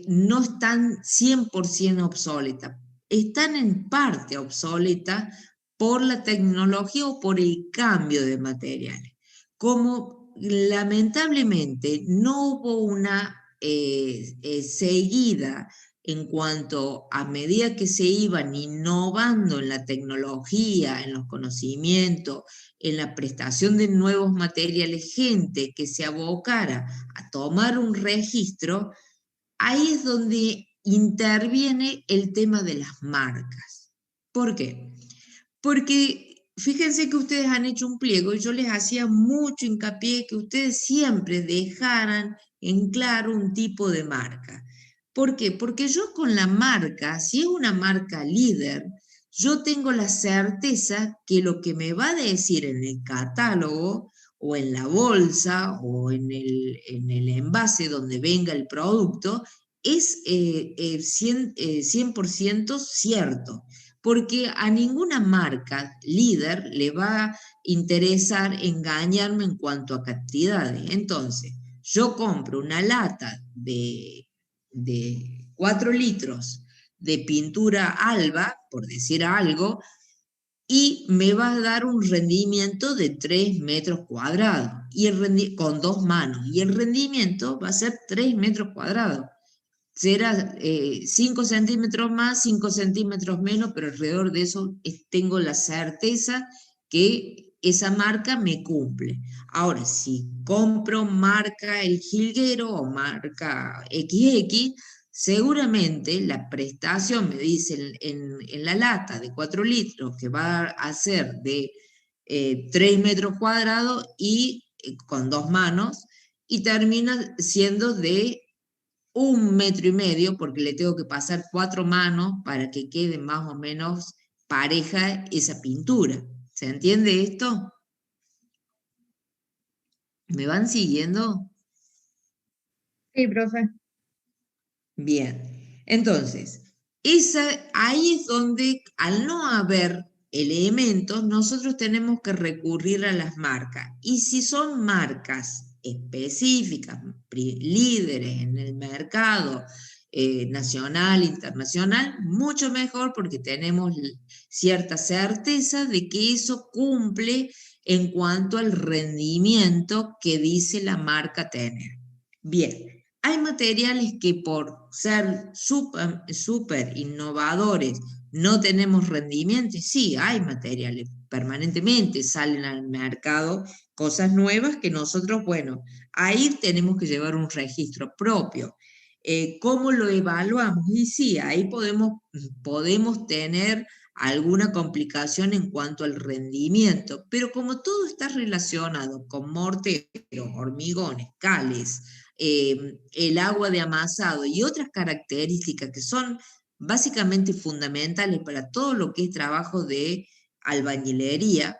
no están 100% obsoletas, están en parte obsoletas por la tecnología o por el cambio de materiales. Como lamentablemente no hubo una seguida en cuanto a medida que se iban innovando en la tecnología, en los conocimientos, en la prestación de nuevos materiales, gente que se abocara a tomar un registro, ahí es donde interviene el tema de las marcas. ¿Por qué? Porque fíjense que ustedes han hecho un pliego y yo les hacía mucho hincapié que ustedes siempre dejaran en claro un tipo de marca. ¿Por qué? Porque yo con la marca, si es una marca líder, yo tengo la certeza que lo que me va a decir en el catálogo o en la bolsa o en el envase donde venga el producto es 100% cierto, porque a ninguna marca líder le va a interesar engañarme en cuanto a cantidades. Entonces, yo compro una lata de 4 litros de pintura Alba, por decir algo, y me va a dar un rendimiento de 3 metros cuadrados, y con 2 manos, y el rendimiento va a ser 3 metros cuadrados. será 5 centímetros más, 5 centímetros menos, pero alrededor de eso tengo la certeza que esa marca me cumple. Ahora, si compro marca El Jilguero o marca XX, seguramente la prestación me dice en la lata de 4 litros que va a ser de 3 metros cuadrados y con 2 manos, y termina siendo de 1,5 metros, porque le tengo que pasar 4 manos para que quede más o menos pareja esa pintura. ¿Se entiende esto? ¿Me van siguiendo? Sí, profe. Bien. Entonces, ahí es donde, al no haber elementos, nosotros tenemos que recurrir a las marcas. Y si son marcas específicas, líderes en el mercado nacional, internacional, mucho mejor, porque tenemos cierta certeza de que eso cumple en cuanto al rendimiento que dice la marca tener. Bien. Hay materiales que por ser súper innovadores no tenemos rendimiento, y sí, hay materiales, permanentemente salen al mercado cosas nuevas que nosotros, bueno, ahí tenemos que llevar un registro propio. ¿Cómo lo evaluamos? Y sí, ahí podemos tener alguna complicación en cuanto al rendimiento, pero como todo está relacionado con morteros, hormigones, cales, el agua de amasado y otras características que son básicamente fundamentales para todo lo que es trabajo de albañilería,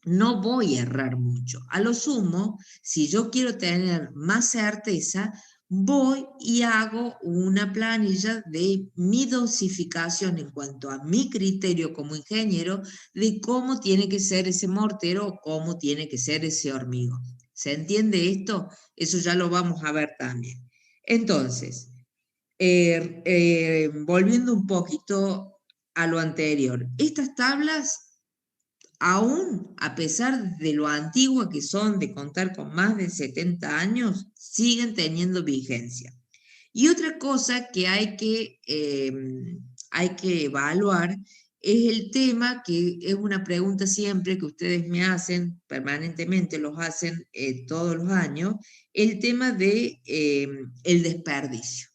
no voy a errar mucho. A lo sumo, si yo quiero tener más certeza, voy y hago una planilla de mi dosificación en cuanto a mi criterio como ingeniero de cómo tiene que ser ese mortero o cómo tiene que ser ese hormigón. ¿Se entiende esto? Eso ya lo vamos a ver también. Entonces, volviendo un poquito a lo anterior, estas tablas, aún a pesar de lo antiguas que son, de contar con más de 70 años, siguen teniendo vigencia. Y otra cosa que hay que evaluar es el tema, que es una pregunta siempre que ustedes me hacen, permanentemente los hacen todos los años, el tema de el desperdicio.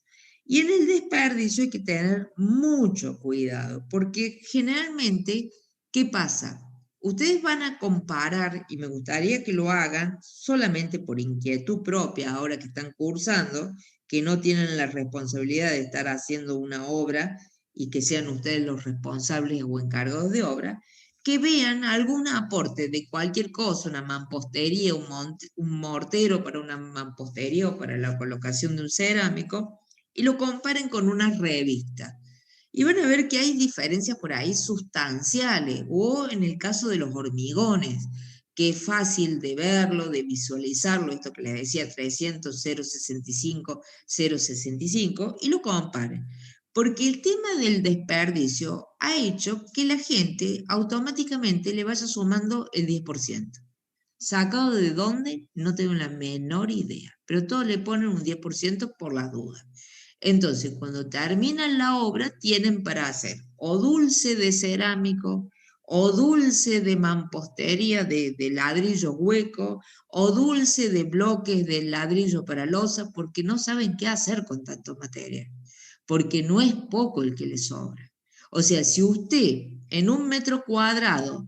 Y en el desperdicio hay que tener mucho cuidado, porque generalmente, ¿qué pasa? Ustedes van a comparar, y me gustaría que lo hagan solamente por inquietud propia, ahora que están cursando, que no tienen la responsabilidad de estar haciendo una obra y que sean ustedes los responsables o encargados de obra, que vean algún aporte de cualquier cosa, una mampostería, un mortero para una mampostería o para la colocación de un cerámico, y lo comparen con una revista. Y van a ver que hay diferencias por ahí sustanciales, o en el caso de los hormigones, que es fácil de verlo, de visualizarlo, esto que les decía, 300, 0,65, 0,65, y lo comparen. Porque el tema del desperdicio ha hecho que la gente automáticamente le vaya sumando el 10%. ¿Sacado de dónde? No tengo la menor idea, pero todos le ponen un 10% por las dudas. Entonces, cuando terminan la obra, tienen para hacer o dulce de cerámico, o dulce de mampostería de ladrillo hueco, o dulce de bloques de ladrillo para losa, porque no saben qué hacer con tanto material, porque no es poco el que les sobra. O sea, si usted en 1 metro cuadrado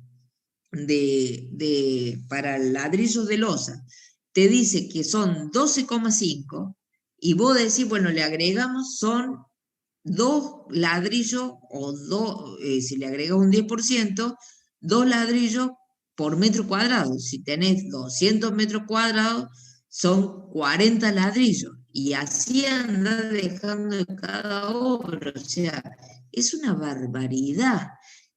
para ladrillos de losa te dice que son 12,5, y vos decís, bueno, le agregamos, son 2 ladrillos, o si le agregas un 10%, 2 ladrillos por metro cuadrado. Si tenés 200 metros cuadrados, son 40 ladrillos. Y así anda dejando cada obra. O sea, es una barbaridad.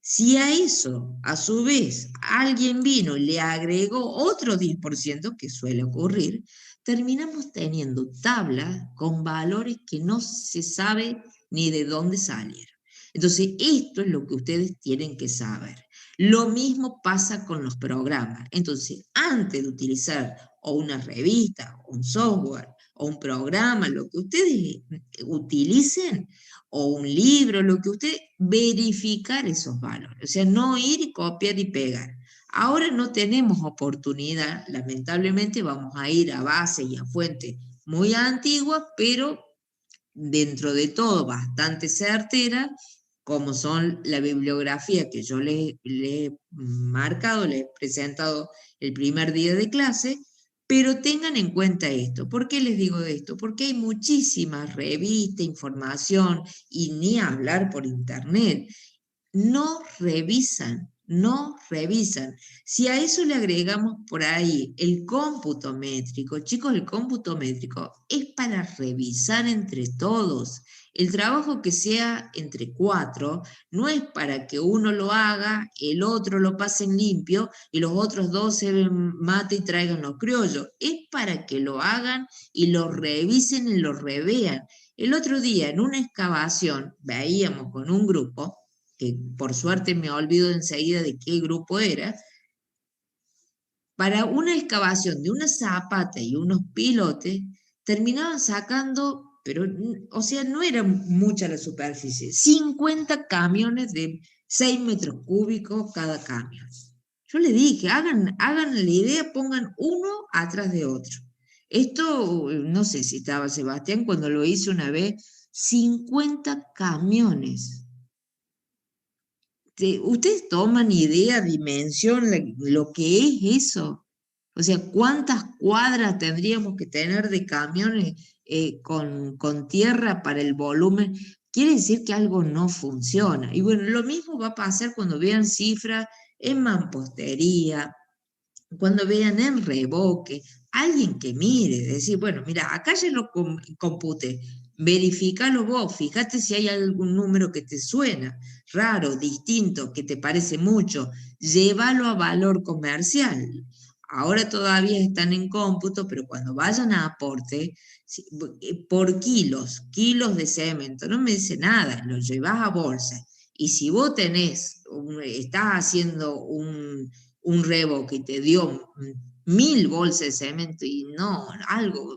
Si a eso, a su vez, alguien vino y le agregó otro 10%, que suele ocurrir, terminamos teniendo tablas con valores que no se sabe ni de dónde salieron. Entonces, esto es lo que ustedes tienen que saber. Lo mismo pasa con los programas. Entonces, antes de utilizar o una revista, o un software, o un programa, lo que ustedes utilicen, o un libro, lo que ustedes, verificar esos valores. O sea, no ir y copiar y pegar. Ahora no tenemos oportunidad, lamentablemente vamos a ir a bases y a fuentes muy antiguas, pero dentro de todo bastante certeras, como son la bibliografía que yo les he marcado, les he presentado el primer día de clase, pero tengan en cuenta esto. ¿Por qué les digo esto? Porque hay muchísimas revistas, información, y ni hablar por internet. No revisan. Si a eso le agregamos por ahí el cómputo métrico, chicos, el cómputo métrico es para revisar entre todos. El trabajo que sea entre 4 no es para que uno lo haga, el otro lo pasen limpio y los otros 2 se mate y traigan los criollos. Es para que lo hagan y lo revisen y lo revean. El otro día en una excavación veíamos con un grupo, que por suerte me olvido enseguida de qué grupo era, para una excavación de una zapata y unos pilotes, terminaban sacando, pero, o sea, no era mucha la superficie, 50 camiones de 6 metros cúbicos cada camión. Yo le dije, hagan la idea, pongan uno atrás de otro. Esto, no sé si estaba Sebastián cuando lo hice una vez, 50 camiones. ¿Ustedes toman idea, dimensión, lo que es eso? O sea, ¿cuántas cuadras tendríamos que tener de camiones con tierra para el volumen? Quiere decir que algo no funciona. Y bueno, lo mismo va a pasar cuando vean cifras en mampostería, cuando vean en revoque, alguien que mire, decir, bueno, mira, acá ya lo computé, verifícalo vos, fíjate si hay algún número que te suena raro, distinto, que te parece mucho, llévalo a valor comercial. Ahora todavía están en cómputo, pero cuando vayan a aporte, por kilos de cemento, no me dice nada, lo llevas a bolsa. Y si vos estás haciendo un revoque y te dio 1000 bolsas de cemento y no, algo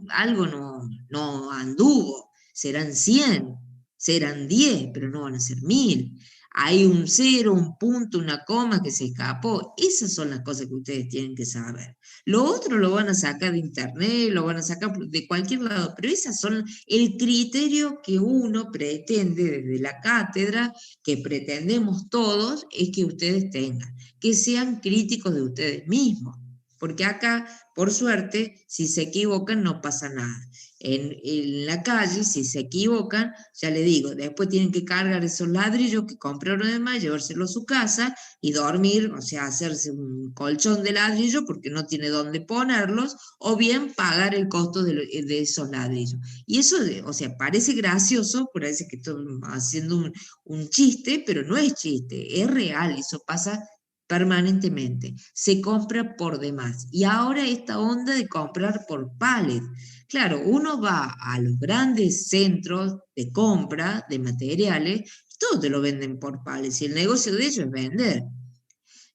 no anduvo, serán 100, serán 10, pero no van a ser 1000. Hay un 0, un punto, una coma que se escapó. Esas son las cosas que ustedes tienen que saber. Lo otro lo van a sacar de internet, lo van a sacar de cualquier lado, pero esas son el criterio que uno pretende desde la cátedra, que pretendemos todos, es que ustedes tengan, que sean críticos de ustedes mismos. Porque acá, por suerte, si se equivocan no pasa nada. En la calle, si se equivocan, ya le digo, después tienen que cargar esos ladrillos que compraron de más, llevárselos a su casa y dormir, o sea, hacerse un colchón de ladrillo porque no tiene dónde ponerlos, o bien pagar el costo de esos ladrillos. Y eso, o sea, parece gracioso, parece que estoy haciendo un chiste, pero no es chiste, es real, eso pasa permanentemente, se compra por demás. Y ahora esta onda de comprar por pallet. Claro, uno va a los grandes centros de compra de materiales, todo te lo venden por pallets, y el negocio de ellos es vender.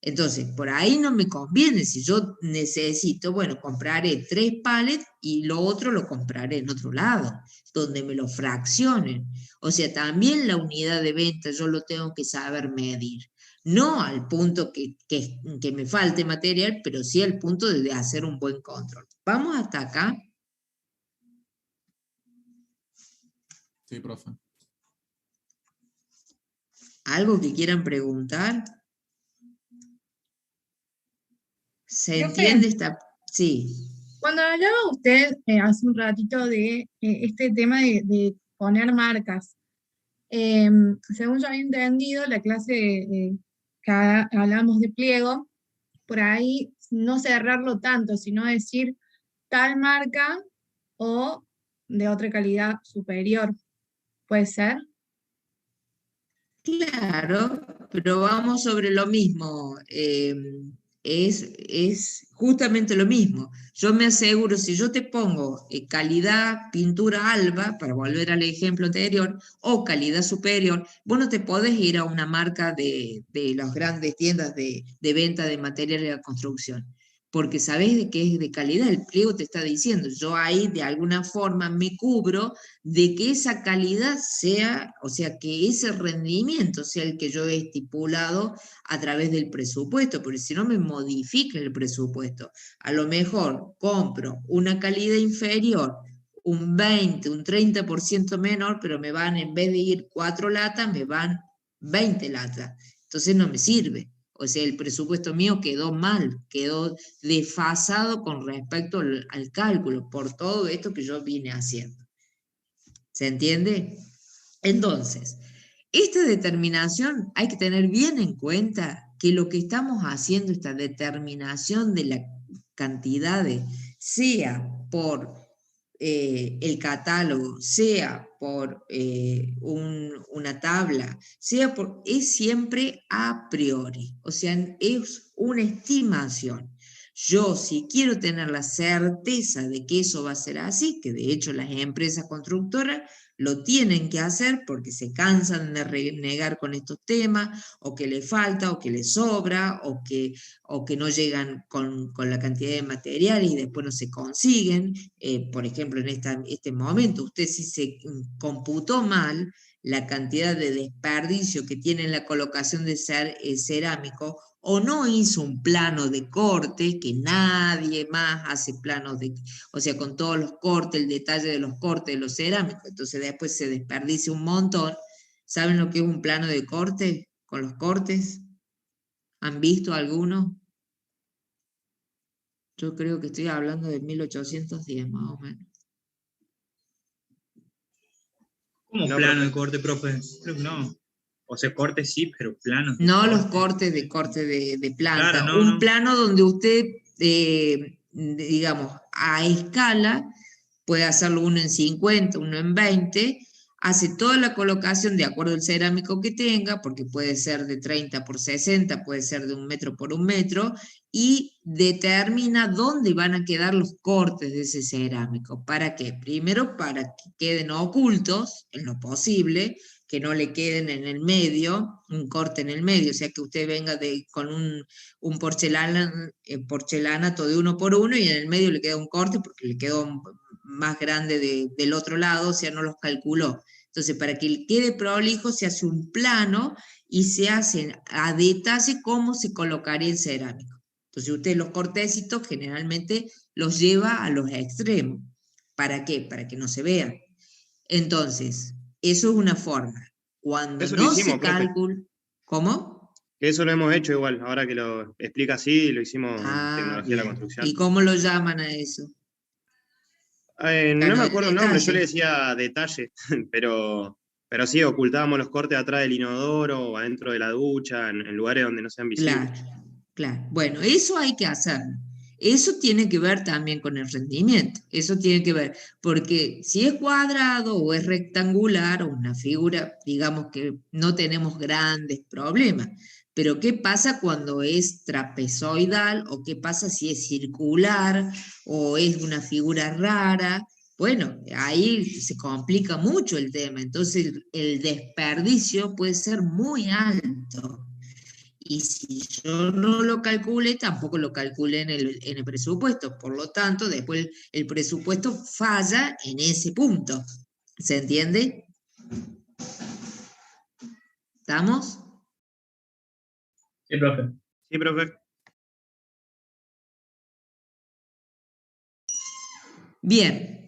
Entonces, por ahí no me conviene. Si yo necesito, bueno, compraré 3 pallets y lo otro lo compraré en otro lado, donde me lo fraccionen. O sea, también la unidad de venta yo lo tengo que saber medir. No al punto que me falte material, pero sí al punto de hacer un buen control. ¿Vamos hasta acá? Sí, profe. ¿Algo que quieran preguntar? ¿Se entiende esta? Sí. Cuando hablaba usted hace un ratito de este tema de poner marcas, según yo había entendido, la clase que hablamos de pliego, por ahí no cerrarlo tanto, sino decir tal marca o de otra calidad superior. ¿Puede ser? Claro, pero vamos sobre lo mismo. Es justamente lo mismo. Yo me aseguro, si yo te pongo calidad pintura alba, para volver al ejemplo anterior, o calidad superior, vos no te podés ir a una marca de las grandes tiendas de venta de materiales de construcción. porque sabés de que es de calidad, el pliego te está diciendo, yo ahí de alguna forma me cubro de que esa calidad sea, o sea, que ese rendimiento sea el que yo he estipulado a través del presupuesto, porque si no me modifica el presupuesto. A lo mejor compro una calidad inferior, un 20, un 30% menor, pero me van, en vez de ir 4 latas, me van 20 latas. Entonces no me sirve. O sea, el presupuesto mío quedó mal, quedó desfasado con respecto al cálculo, por todo esto que yo vine haciendo. ¿Se entiende? Entonces, esta determinación hay que tener bien en cuenta que lo que estamos haciendo, esta determinación de la cantidad, sea por el catálogo, sea por una tabla, sea por, es siempre a priori, o sea, es una estimación. Yo, si quiero tener la certeza de que eso va a ser así, que de hecho las empresas constructoras lo tienen que hacer porque se cansan de renegar con estos temas, o que le falta, o que le sobra, o que no llegan con la cantidad de materiales y después no se consiguen. Por ejemplo, en este momento, usted si se computó mal la cantidad de desperdicio que tiene en la colocación de cerámico, o no hizo un plano de corte, que nadie más hace planos de, o sea, con todos los cortes, el detalle de los cortes de los cerámicos, entonces después se desperdicia un montón. ¿Saben lo que es un plano de corte con los cortes? ¿Han visto alguno? Yo creo que estoy hablando de 1810 más o menos. ¿Cómo No, plano profe. de corte, profe? Creo que no. O sea, corte sí, pero planos de No corte. los cortes de planta. Claro, no, un no. plano donde usted, digamos, a escala, puede hacerlo uno en 50, uno en 20, hace toda la colocación de acuerdo al cerámico que tenga, porque puede ser de 30 por 60, puede ser de 1 metro por 1 metro, y determina dónde van a quedar los cortes de ese cerámico. ¿Para qué? Primero, para que queden ocultos en lo posible, que no le queden en el medio, un corte en el medio, o sea que usted venga con un porcelanato de 1 por 1 y en el medio le queda un corte porque le quedó más grande del otro lado, o sea, no los calculó. Entonces, para que quede prolijo, se hace un plano y se hace a detalle cómo se colocaría el cerámico. Entonces, usted los cortecitos generalmente los lleva a los extremos. ¿Para qué? Para que no se vean. Entonces, eso es una forma. Cuando Eso lo no hicimos, se profe. calcula... ¿Cómo? Eso lo hemos hecho igual, ahora que lo explica así, lo hicimos en Ah, tecnología de la bien. construcción. ¿Y cómo lo llaman a eso? No Plano me de acuerdo el nombre, yo le detalle. decía detalle, pero sí, ocultábamos los cortes atrás del inodoro o adentro de la ducha, en lugares donde no sean visibles. Claro, claro. Bueno, eso hay que hacerlo. Eso tiene que ver también con el rendimiento. Eso tiene que ver, porque si es cuadrado o es rectangular o una figura, digamos que no tenemos grandes problemas. Pero ¿qué pasa cuando es trapezoidal o qué pasa si es circular o es una figura rara? Bueno, ahí se complica mucho el tema. Entonces el desperdicio puede ser muy alto. Y si yo no lo calcule, tampoco lo calculé en el presupuesto. Por lo tanto, después el presupuesto falla en ese punto. ¿Se entiende? ¿Estamos? Sí, profe. Sí, profe. Bien.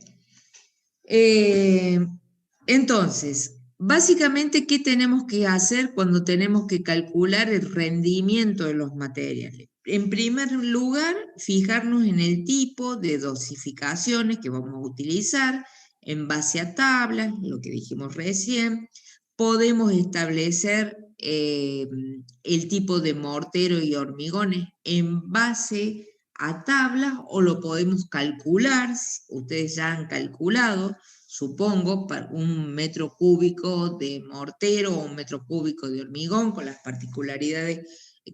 Entonces, básicamente, ¿qué tenemos que hacer cuando tenemos que calcular el rendimiento de los materiales? En primer lugar, fijarnos en el tipo de dosificaciones que vamos a utilizar en base a tablas, lo que dijimos recién. Podemos establecer el tipo de mortero y hormigones en base a tablas o lo podemos calcular, ustedes ya han calculado, supongo, para 1 metro cúbico de mortero o 1 metro cúbico de hormigón, con las particularidades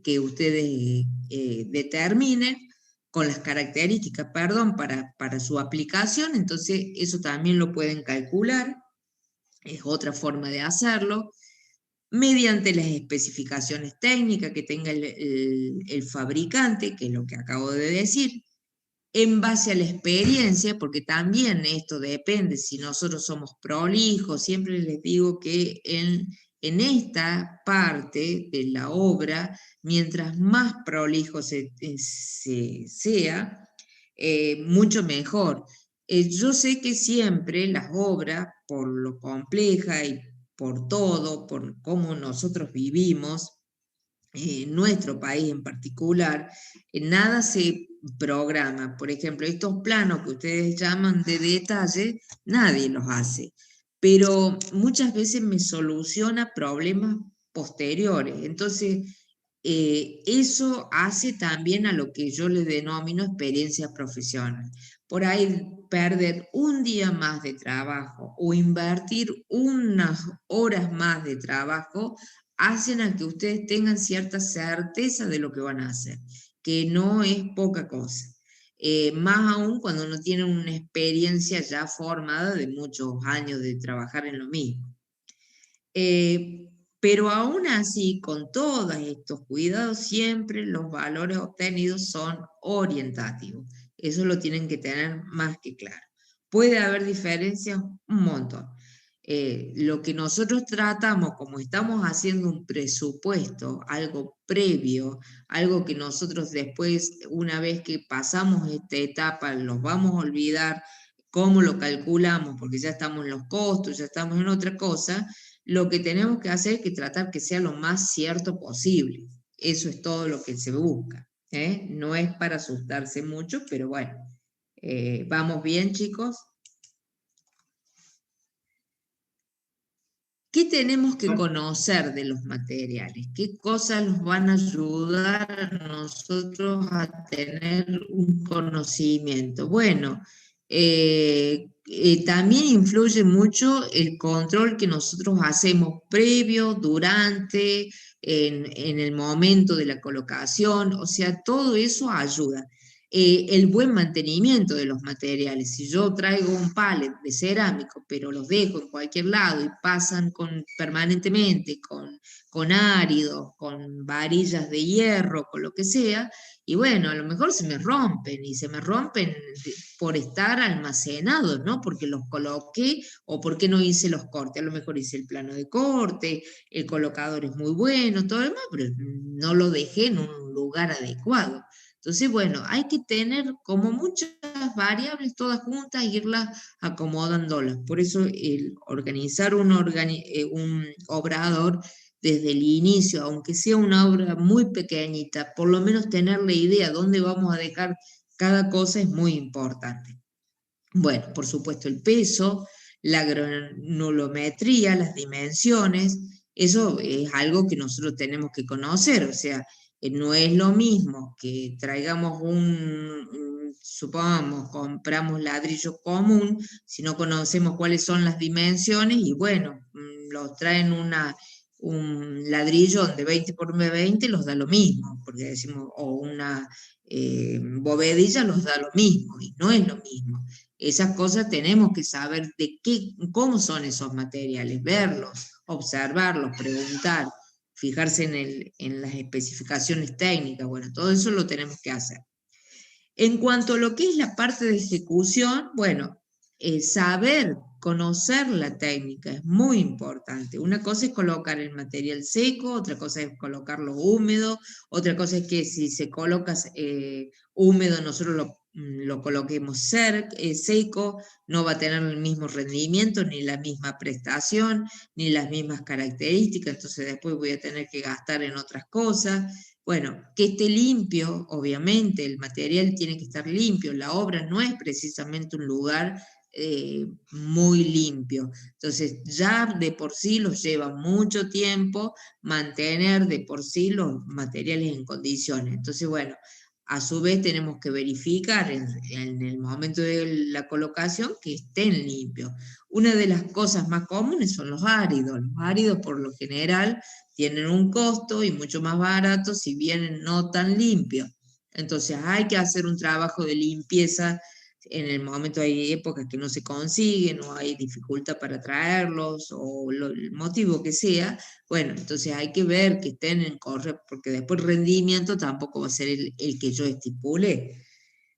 que ustedes determinen, con las características, perdón, para su aplicación. Entonces eso también lo pueden calcular, es otra forma de hacerlo. mediante las especificaciones técnicas que tenga el fabricante, que es lo que acabo de decir, en base a la experiencia, porque también esto depende si nosotros somos prolijos. Siempre les digo que en esta parte de la obra, mientras más prolijo sea, mucho mejor. Yo sé que siempre las obras, por lo compleja y por todo, por cómo nosotros vivimos, nuestro país en particular, nada se programa. Por ejemplo, estos planos que ustedes llaman de detalle, nadie los hace, pero muchas veces me soluciona problemas posteriores. Entonces, eso hace también a lo que yo le denomino experiencia profesional. Por ahí perder un día más de trabajo o invertir unas horas más de trabajo hacen a que ustedes tengan cierta certeza de lo que van a hacer, que no es poca cosa. Más aún cuando no tienen una experiencia ya formada de muchos años de trabajar en lo mismo. Pero aún así, con todos estos cuidados, siempre los valores obtenidos son orientativos. Eso lo tienen que tener más que claro. Puede haber diferencias, un montón. Lo que nosotros tratamos, como estamos haciendo un presupuesto, algo previo, algo que nosotros después, una vez que pasamos esta etapa, los vamos a olvidar cómo lo calculamos, porque ya estamos en los costos, ya estamos en otra cosa. Lo que tenemos que hacer es que tratar que sea lo más cierto posible. Eso es todo lo que se busca, ¿eh? No es para asustarse mucho, pero bueno. ¿Vamos bien, chicos? ¿Qué tenemos que conocer de los materiales? ¿Qué cosas nos van a ayudar a nosotros a tener un conocimiento? Bueno, también influye mucho el control que nosotros hacemos previo, durante, en el momento de la colocación, o sea, todo eso ayuda. El buen mantenimiento de los materiales. Si yo traigo un pallet de cerámico, pero los dejo en cualquier lado y pasan permanentemente con áridos, con varillas de hierro, con lo que sea, y bueno, a lo mejor se me rompen, y se me rompen por estar almacenados, ¿no? Porque los coloqué o porque no hice los cortes. A lo mejor hice el plano de corte, el colocador es muy bueno, todo lo demás, pero no lo dejé en un lugar adecuado. Entonces, bueno, hay que tener como muchas variables todas juntas e irlas acomodándolas. Por eso el organizar un obrador desde el inicio, aunque sea una obra muy pequeñita, por lo menos tener la idea de dónde vamos a dejar cada cosa es muy importante. Bueno, por supuesto el peso, la granulometría, las dimensiones, eso es algo que nosotros tenemos que conocer, o sea, no es lo mismo que traigamos supongamos, compramos ladrillo común, si no conocemos cuáles son las dimensiones, y bueno, los traen un ladrillo de 20 por 20 los da lo mismo, porque decimos, o una bovedilla los da lo mismo, y no es lo mismo. Esas cosas tenemos que saber cómo son esos materiales, verlos, observarlos, preguntar, fijarse en las especificaciones técnicas, bueno, todo eso lo tenemos que hacer. En cuanto a lo que es la parte de ejecución, bueno, saber, conocer la técnica es muy importante. Una cosa es colocar el material seco, otra cosa es colocarlo húmedo, otra cosa es que si se coloca húmedo nosotros lo coloquemos seco, no va a tener el mismo rendimiento, ni la misma prestación, ni las mismas características, entonces después voy a tener que gastar en otras cosas. Bueno, que esté limpio, obviamente, el material tiene que estar limpio, la obra no es precisamente un lugar muy limpio, entonces ya de por sí los lleva mucho tiempo mantener de por sí los materiales en condiciones, entonces bueno, a su vez tenemos que verificar en el momento de la colocación que estén limpios. Una de las cosas más comunes son los áridos por lo general tienen un costo y mucho más barato si vienen no tan limpios. Entonces hay que hacer un trabajo de limpieza en el momento hay épocas que no se consiguen, o hay dificultad para traerlos, o el motivo que sea, bueno, entonces hay que ver que estén en correcto, porque después el rendimiento tampoco va a ser el que yo estipule.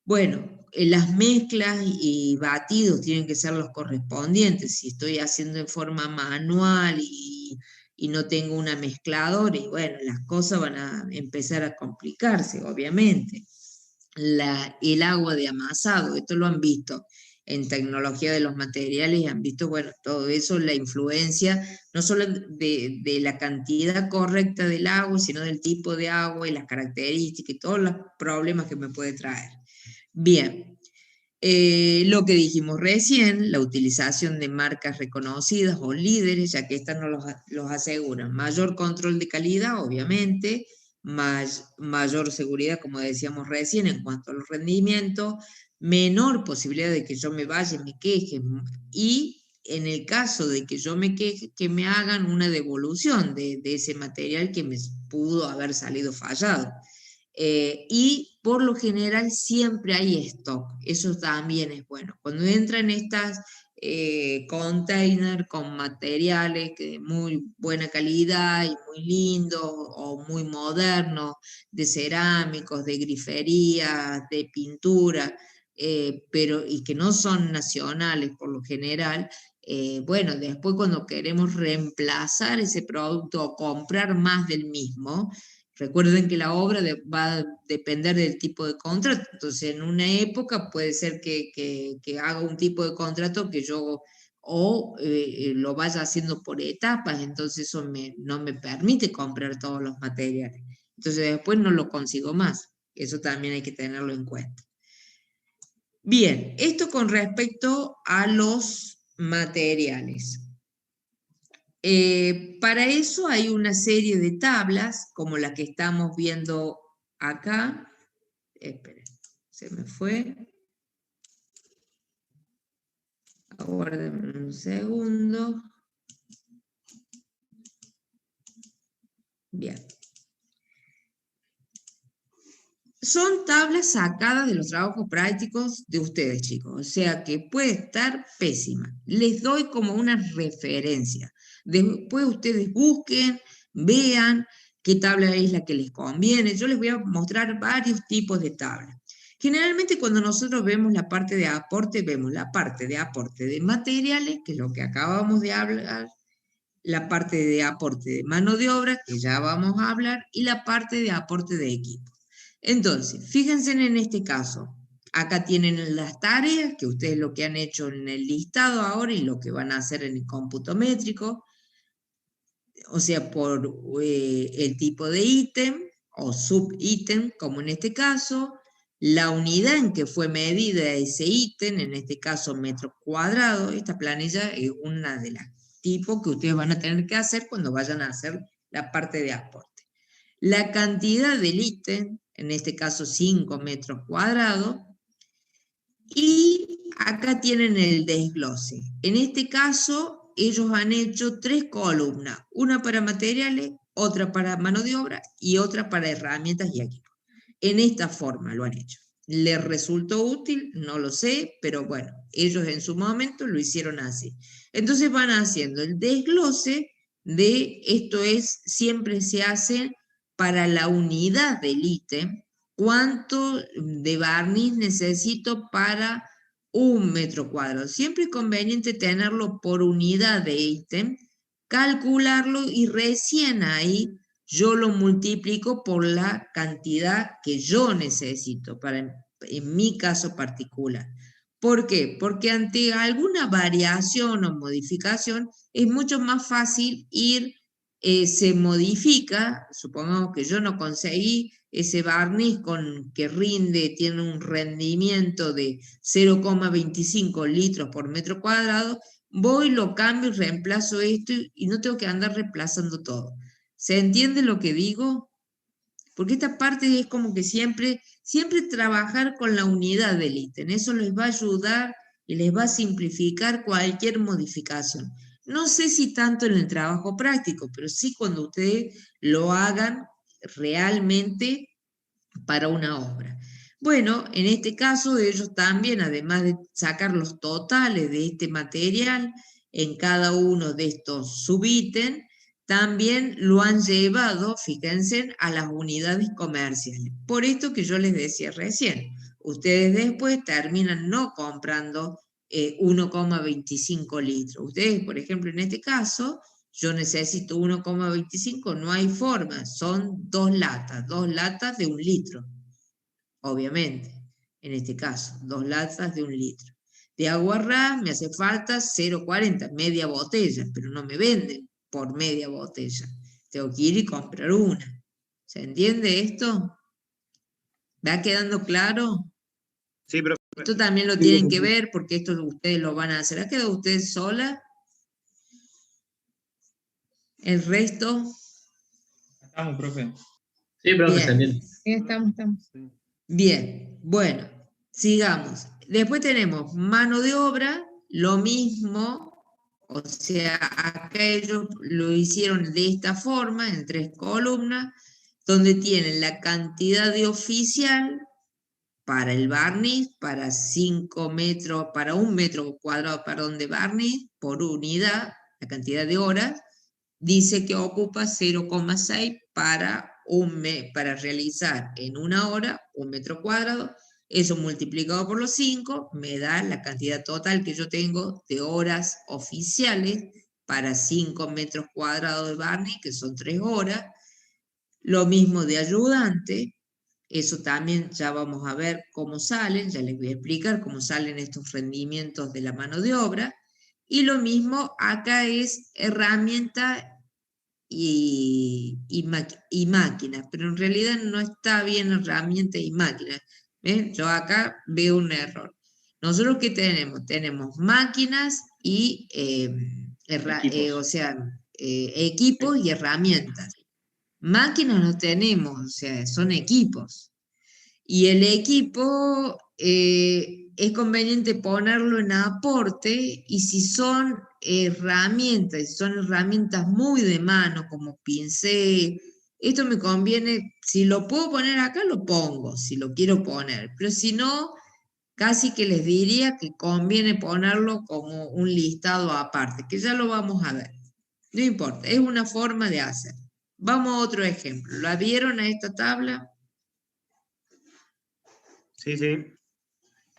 Bueno, las mezclas y batidos tienen que ser los correspondientes. Si estoy haciendo en forma manual y no tengo una mezcladora, y bueno, las cosas van a empezar a complicarse, obviamente. El agua de amasado, esto lo han visto en tecnología de los materiales, y han visto, bueno, todo eso, la influencia, no solo de la cantidad correcta del agua, sino del tipo de agua y las características y todos los problemas que me puede traer. Bien, lo que dijimos recién, la utilización de marcas reconocidas o líderes, ya que estas nos los aseguran. Mayor control de calidad, obviamente, mayor seguridad, como decíamos recién, en cuanto a los rendimientos, menor posibilidad de que yo me vaya y me queje, y en el caso de que yo me queje, que me hagan una devolución de ese material que me pudo haber salido fallado. Y por lo general siempre hay stock, eso también es bueno. Cuando entran estas containers con materiales de muy buena calidad y muy lindos o muy modernos, de cerámicos, de grifería, de pintura, pero y que no son nacionales por lo general, bueno, después cuando queremos reemplazar ese producto o comprar más del mismo, recuerden que la obra va a depender del tipo de contrato. Entonces, en una época puede ser que haga un tipo de contrato que yo lo vaya haciendo por etapas, entonces eso no me permite comprar todos los materiales. Entonces, después no lo consigo más. Eso también hay que tenerlo en cuenta. Bien, esto con respecto a los materiales. Para eso hay una serie de tablas, como la que estamos viendo acá. Esperen, se me fue. Aguárdenme un segundo. Bien. Son tablas sacadas de los trabajos prácticos de ustedes, chicos. O sea que puede estar pésima. Les doy como una referencia. Después ustedes busquen, vean qué tabla es la que les conviene. Yo les voy a mostrar varios tipos de tablas. Generalmente cuando nosotros vemos la parte de aporte, vemos la parte de aporte de materiales, que es lo que acabamos de hablar, la parte de aporte de mano de obra, que ya vamos a hablar, y la parte de aporte de equipo. Entonces, fíjense en este caso. Acá tienen las tareas, que ustedes lo que han hecho en el listado ahora y lo que van a hacer en el cómputo métrico. O sea, por el tipo de ítem o subítem, como en este caso, la unidad en que fue medida ese ítem, en este caso metro cuadrado. Esta planilla es una de las tipos que ustedes van a tener que hacer cuando vayan a hacer la parte de aporte. La cantidad del ítem, en este caso 5 metros cuadrados, y acá tienen el desglose. En este caso, ellos han hecho 3 columnas, una para materiales, otra para mano de obra y otra para herramientas y equipo. En esta forma lo han hecho. ¿Les resultó útil? No lo sé, pero bueno, ellos en su momento lo hicieron así. Entonces van haciendo el desglose de, esto es, siempre se hace para la unidad del ítem, cuánto de barniz necesito para 1 metro cuadrado. Siempre es conveniente tenerlo por unidad de ítem, calcularlo y recién ahí yo lo multiplico por la cantidad que yo necesito, en mi caso particular. ¿Por qué? Porque ante alguna variación o modificación es mucho más fácil se modifica, supongamos que yo no conseguí ese barniz que tiene un rendimiento de 0,25 litros por metro cuadrado, voy, lo cambio y reemplazo esto y no tengo que andar reemplazando todo. ¿Se entiende lo que digo? Porque esta parte es como que siempre trabajar con la unidad del ítem. Eso les va a ayudar y les va a simplificar cualquier modificación. No sé si tanto en el trabajo práctico, pero sí cuando ustedes lo hagan realmente para una obra. Bueno, en este caso ellos también, además de sacar los totales de este material en cada uno de estos subítems, también lo han llevado, fíjense, a las unidades comerciales. Por esto que yo les decía recién, ustedes después terminan no comprando 1,25 litros. Ustedes, por ejemplo, en este caso, yo necesito 1,25, no hay forma, son 2 latas de 1 litro. Obviamente, en este caso, 2 latas de 1 litro. De agua ras me hace falta 0,40, media botella, pero no me venden por media botella. Tengo que ir y comprar una. ¿Se entiende esto? ¿Va quedando claro? Sí, pero Esto también lo tienen que ver porque esto ustedes lo van a hacer. ¿Ha quedado ustedes sola? ¿El resto? Estamos, profe. Sí, profe, Bien. se entiende. Estamos. Bien, bueno, sigamos. Después tenemos mano de obra, lo mismo, o sea, acá ellos lo hicieron de esta forma, en 3 columnas, donde tienen la cantidad de oficial para el barniz, para 5 metros, para 1 metro cuadrado, perdón, de barniz por unidad, la cantidad de horas, dice que ocupa 0,6 para realizar en 1 hora 1 metro cuadrado. Eso multiplicado por los 5 me da la cantidad total que yo tengo de horas oficiales para 5 metros cuadrados de barniz, que son 3 horas. Lo mismo de ayudante, eso también ya vamos a ver cómo salen, ya les voy a explicar cómo salen estos rendimientos de la mano de obra. Y lo mismo acá es herramienta y máquinas, pero en realidad no está bien herramienta y máquinas. ¿Ven? Yo acá veo un error. Nosotros ¿qué tenemos? Tenemos máquinas y equipos y herramientas. Máquinas no tenemos, o sea, son equipos. Y el equipo es conveniente ponerlo en aporte, y si son herramientas muy de mano, como pincel, esto me conviene, si lo puedo poner acá, lo pongo, si lo quiero poner, pero si no, casi que les diría que conviene ponerlo como un listado aparte, que ya lo vamos a ver. No importa, es una forma de hacer. Vamos a otro ejemplo. ¿La vieron a esta tabla? Sí, sí.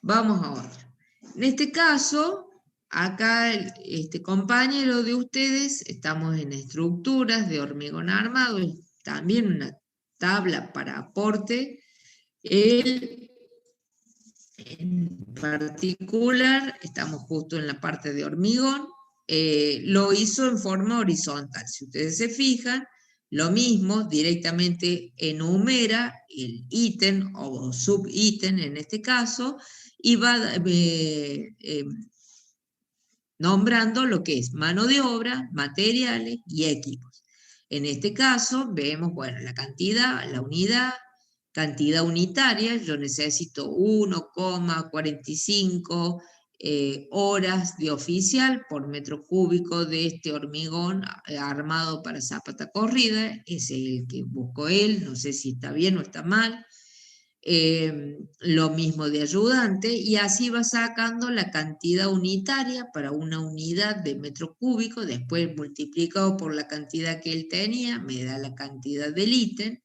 Vamos a otro. En este caso, acá este compañero de ustedes, estamos en estructuras de hormigón armado, también una tabla para aporte. Él, en particular, estamos justo en la parte de hormigón, lo hizo en forma horizontal. Si ustedes se fijan, lo mismo, directamente enumera el ítem o subítem en este caso, y va nombrando lo que es mano de obra, materiales y equipos. En este caso vemos, bueno, la cantidad, la unidad, cantidad unitaria, yo necesito 1,45 horas de oficial por metro cúbico de este hormigón armado para zapata corrida. Ese es el que buscó él, no sé si está bien o está mal. Lo mismo de ayudante, y así va sacando la cantidad unitaria para una unidad de metro cúbico, después multiplicado por la cantidad que él tenía, me da la cantidad del ítem,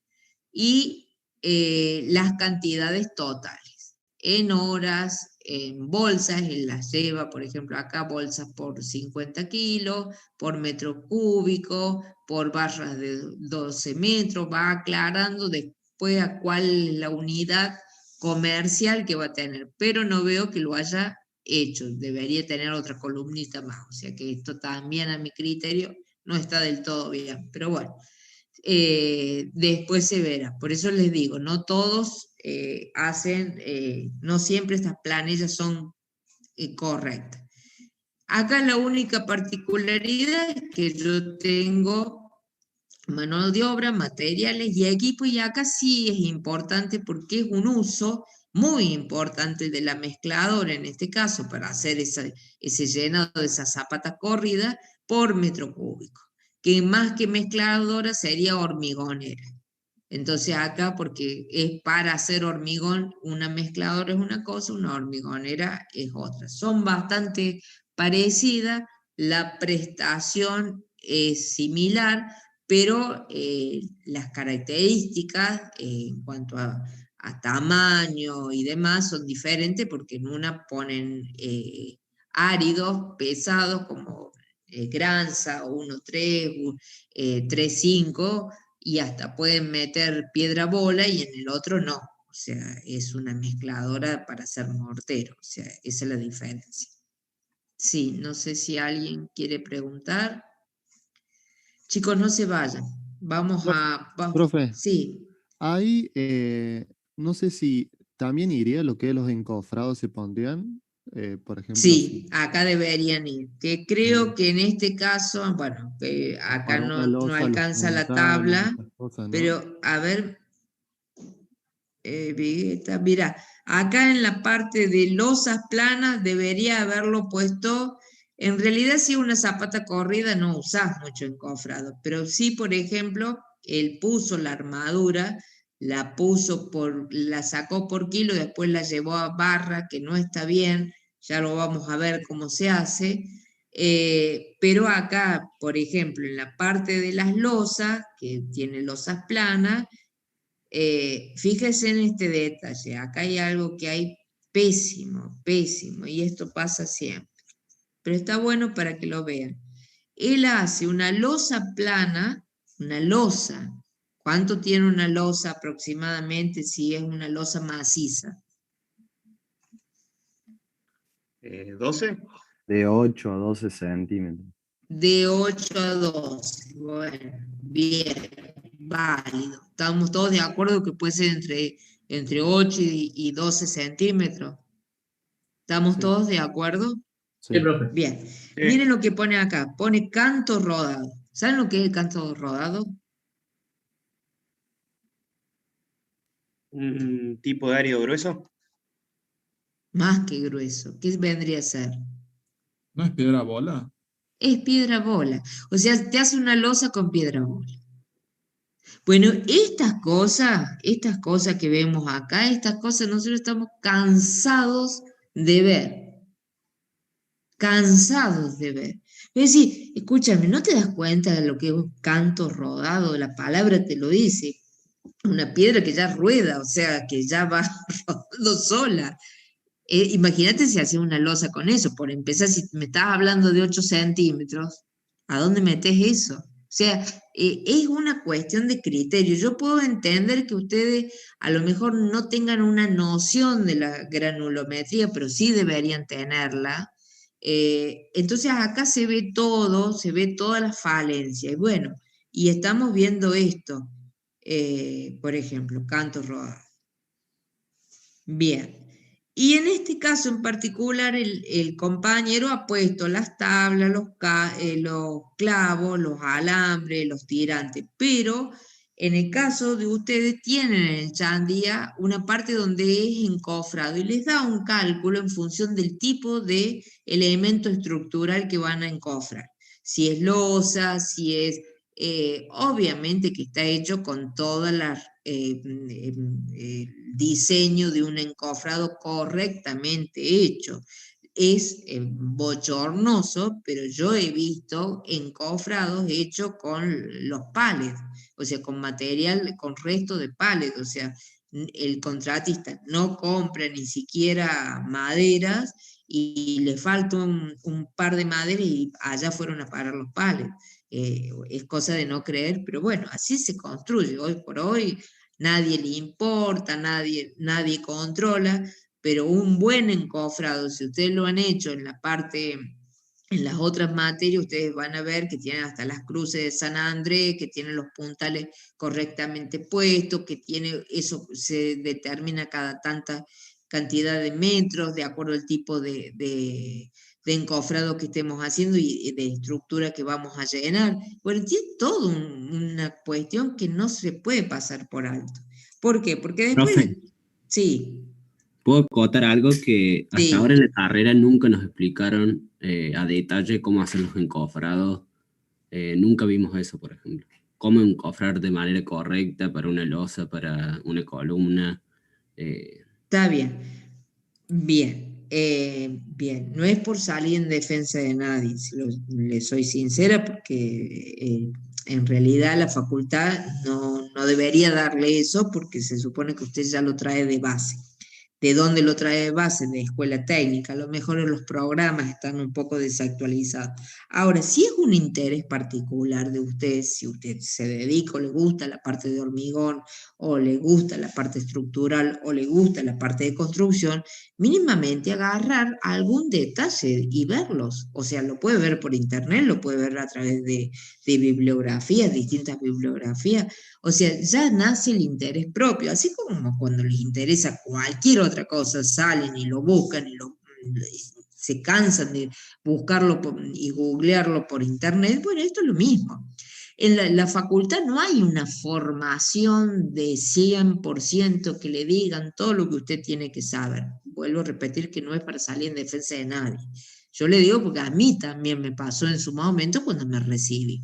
y las cantidades totales, en horas, en bolsas, él las lleva, por ejemplo, acá bolsas por 50 kilos, por metro cúbico, por barras de 12 metros, va aclarando después a cuál es la unidad comercial que va a tener, pero no veo que lo haya hecho, debería tener otra columnita más, o sea que esto también a mi criterio no está del todo bien, pero bueno. Después se verá. Por eso les digo, no todos hacen, no siempre estas planillas son correctas. Acá la única particularidad es que yo tengo mano de obra, materiales y equipo, y acá sí es importante porque es un uso muy importante de la mezcladora, en este caso, para hacer ese llenado de esa zapata corrida por metro cúbico, que más que mezcladora sería hormigonera. Entonces acá, porque es para hacer hormigón, una mezcladora es una cosa, una hormigonera es otra. Son bastante parecidas, la prestación es similar, pero las características en cuanto a tamaño y demás son diferentes, porque en una ponen áridos pesados como Granza 1.3, 3.5, y hasta pueden meter piedra bola y en el otro no. O sea, es una mezcladora para hacer mortero. O sea, esa es la diferencia. Sí, no sé si alguien quiere preguntar. Chicos, no se vayan. Vamos a... Profe, Sí. ahí no sé si también iría lo que los encofrados se pondrían, por ejemplo. Sí, acá deberían ir. Que creo que en este caso, bueno, acá Para una no losa, los alcanza la puntales, tabla, esas cosas, ¿no? pero a ver, Vigueta, mira, acá en la parte de losas planas debería haberlo puesto. En realidad, si una zapata corrida no usás mucho encofrado, pero sí, por ejemplo, él puso la armadura, la sacó por kilo, después la llevó a barra, que no está bien, ya lo vamos a ver cómo se hace. Pero acá, por ejemplo, en la parte de las losas, que tiene losas planas, fíjese en este detalle, acá hay algo que hay pésimo, pésimo, y esto pasa siempre, pero está bueno para que lo vean. Él hace una losa plana, una losa. ¿Cuánto tiene una losa aproximadamente si es una losa maciza? 12. De 8 a 12 centímetros. De 8 a 12. Bueno, bien, válido. Estamos todos de acuerdo que puede ser entre 8 y 12 centímetros. ¿Estamos todos de acuerdo? Sí, profe. Bien. Miren lo que pone acá. Pone canto rodado. ¿Saben lo que es el canto rodado? ¿Un tipo de árido grueso? Más que grueso. ¿Qué vendría a ser? ¿No es piedra bola? Es piedra bola. O sea, te hace una losa con piedra bola. Bueno, estas cosas que vemos acá, estas cosas nosotros estamos cansados de ver. Cansados de ver. Es decir, escúchame, ¿no te das cuenta de lo que es un canto rodado? La palabra te lo dice. Una piedra que ya rueda, o sea, que ya va rodando sola. Imagínate si hacía una losa con eso. Por empezar, si me estás hablando de 8 centímetros, ¿a dónde metes eso? O sea, es una cuestión de criterio. Yo puedo entender que ustedes a lo mejor no tengan una noción de la granulometría, pero sí deberían tenerla. Entonces acá se ve todo, se ve toda la falencia. Y bueno, y estamos viendo esto. Por ejemplo, canto rodado. Bien. Y en este caso en particular, el compañero ha puesto las tablas, los clavos, los alambres, los tirantes, pero en el caso de ustedes tienen en el Chandía una parte donde es encofrado y les da un cálculo en función del tipo de elemento estructural que van a encofrar. Si es losa, si es... obviamente que está hecho con todas las... diseño de un encofrado correctamente hecho. Es bochornoso, pero yo he visto encofrados hechos con los palets, o sea, con material, con resto de palets, o sea, el contratista no compra ni siquiera maderas y le falta un par de maderas y allá fueron a parar los palets. Es cosa de no creer, pero bueno, así se construye. Hoy por hoy nadie le importa, nadie controla, pero un buen encofrado, si ustedes lo han hecho en la parte, en las otras materias, ustedes van a ver que tienen hasta las cruces de San Andrés, que tienen los puntales correctamente puestos, que tiene, eso se determina cada tanta cantidad de metros, de acuerdo al tipo de encofrado que estemos haciendo y de estructura que vamos a llenar. Bueno, tiene toda una cuestión que no se puede pasar por alto. ¿Por qué? Porque después... Profe, Sí, ¿puedo acotar algo que hasta Sí. ahora en la carrera nunca nos explicaron a detalle cómo hacer los encofrados? Nunca vimos eso, por ejemplo. cómo encofrar de manera correcta para una losa, para una columna. Está bien. Bien, bien, no es por salir en defensa de nadie, le soy sincera, porque en realidad la facultad no debería darle eso, porque se supone que usted ya lo trae de base. ¿De dónde lo trae de base? De escuela técnica. A lo mejor los programas están un poco desactualizados. Ahora, si es un interés particular de usted, si usted se dedica o le gusta la parte de hormigón, o le gusta la parte estructural, o le gusta la parte de construcción, mínimamente agarrar algún detalle y verlos. O sea, lo puede ver por internet, lo puede ver a través de bibliografías, distintas bibliografías. O sea, ya nace el interés propio, así como cuando les interesa cualquier otra cosa, salen y lo buscan y se cansan de buscarlo y googlearlo por internet. Bueno, esto es lo mismo. En la facultad no hay una formación de 100% que le digan todo lo que usted tiene que saber. Vuelvo a repetir que no es para salir en defensa de nadie. Yo le digo porque a mí también me pasó en su momento cuando me recibí.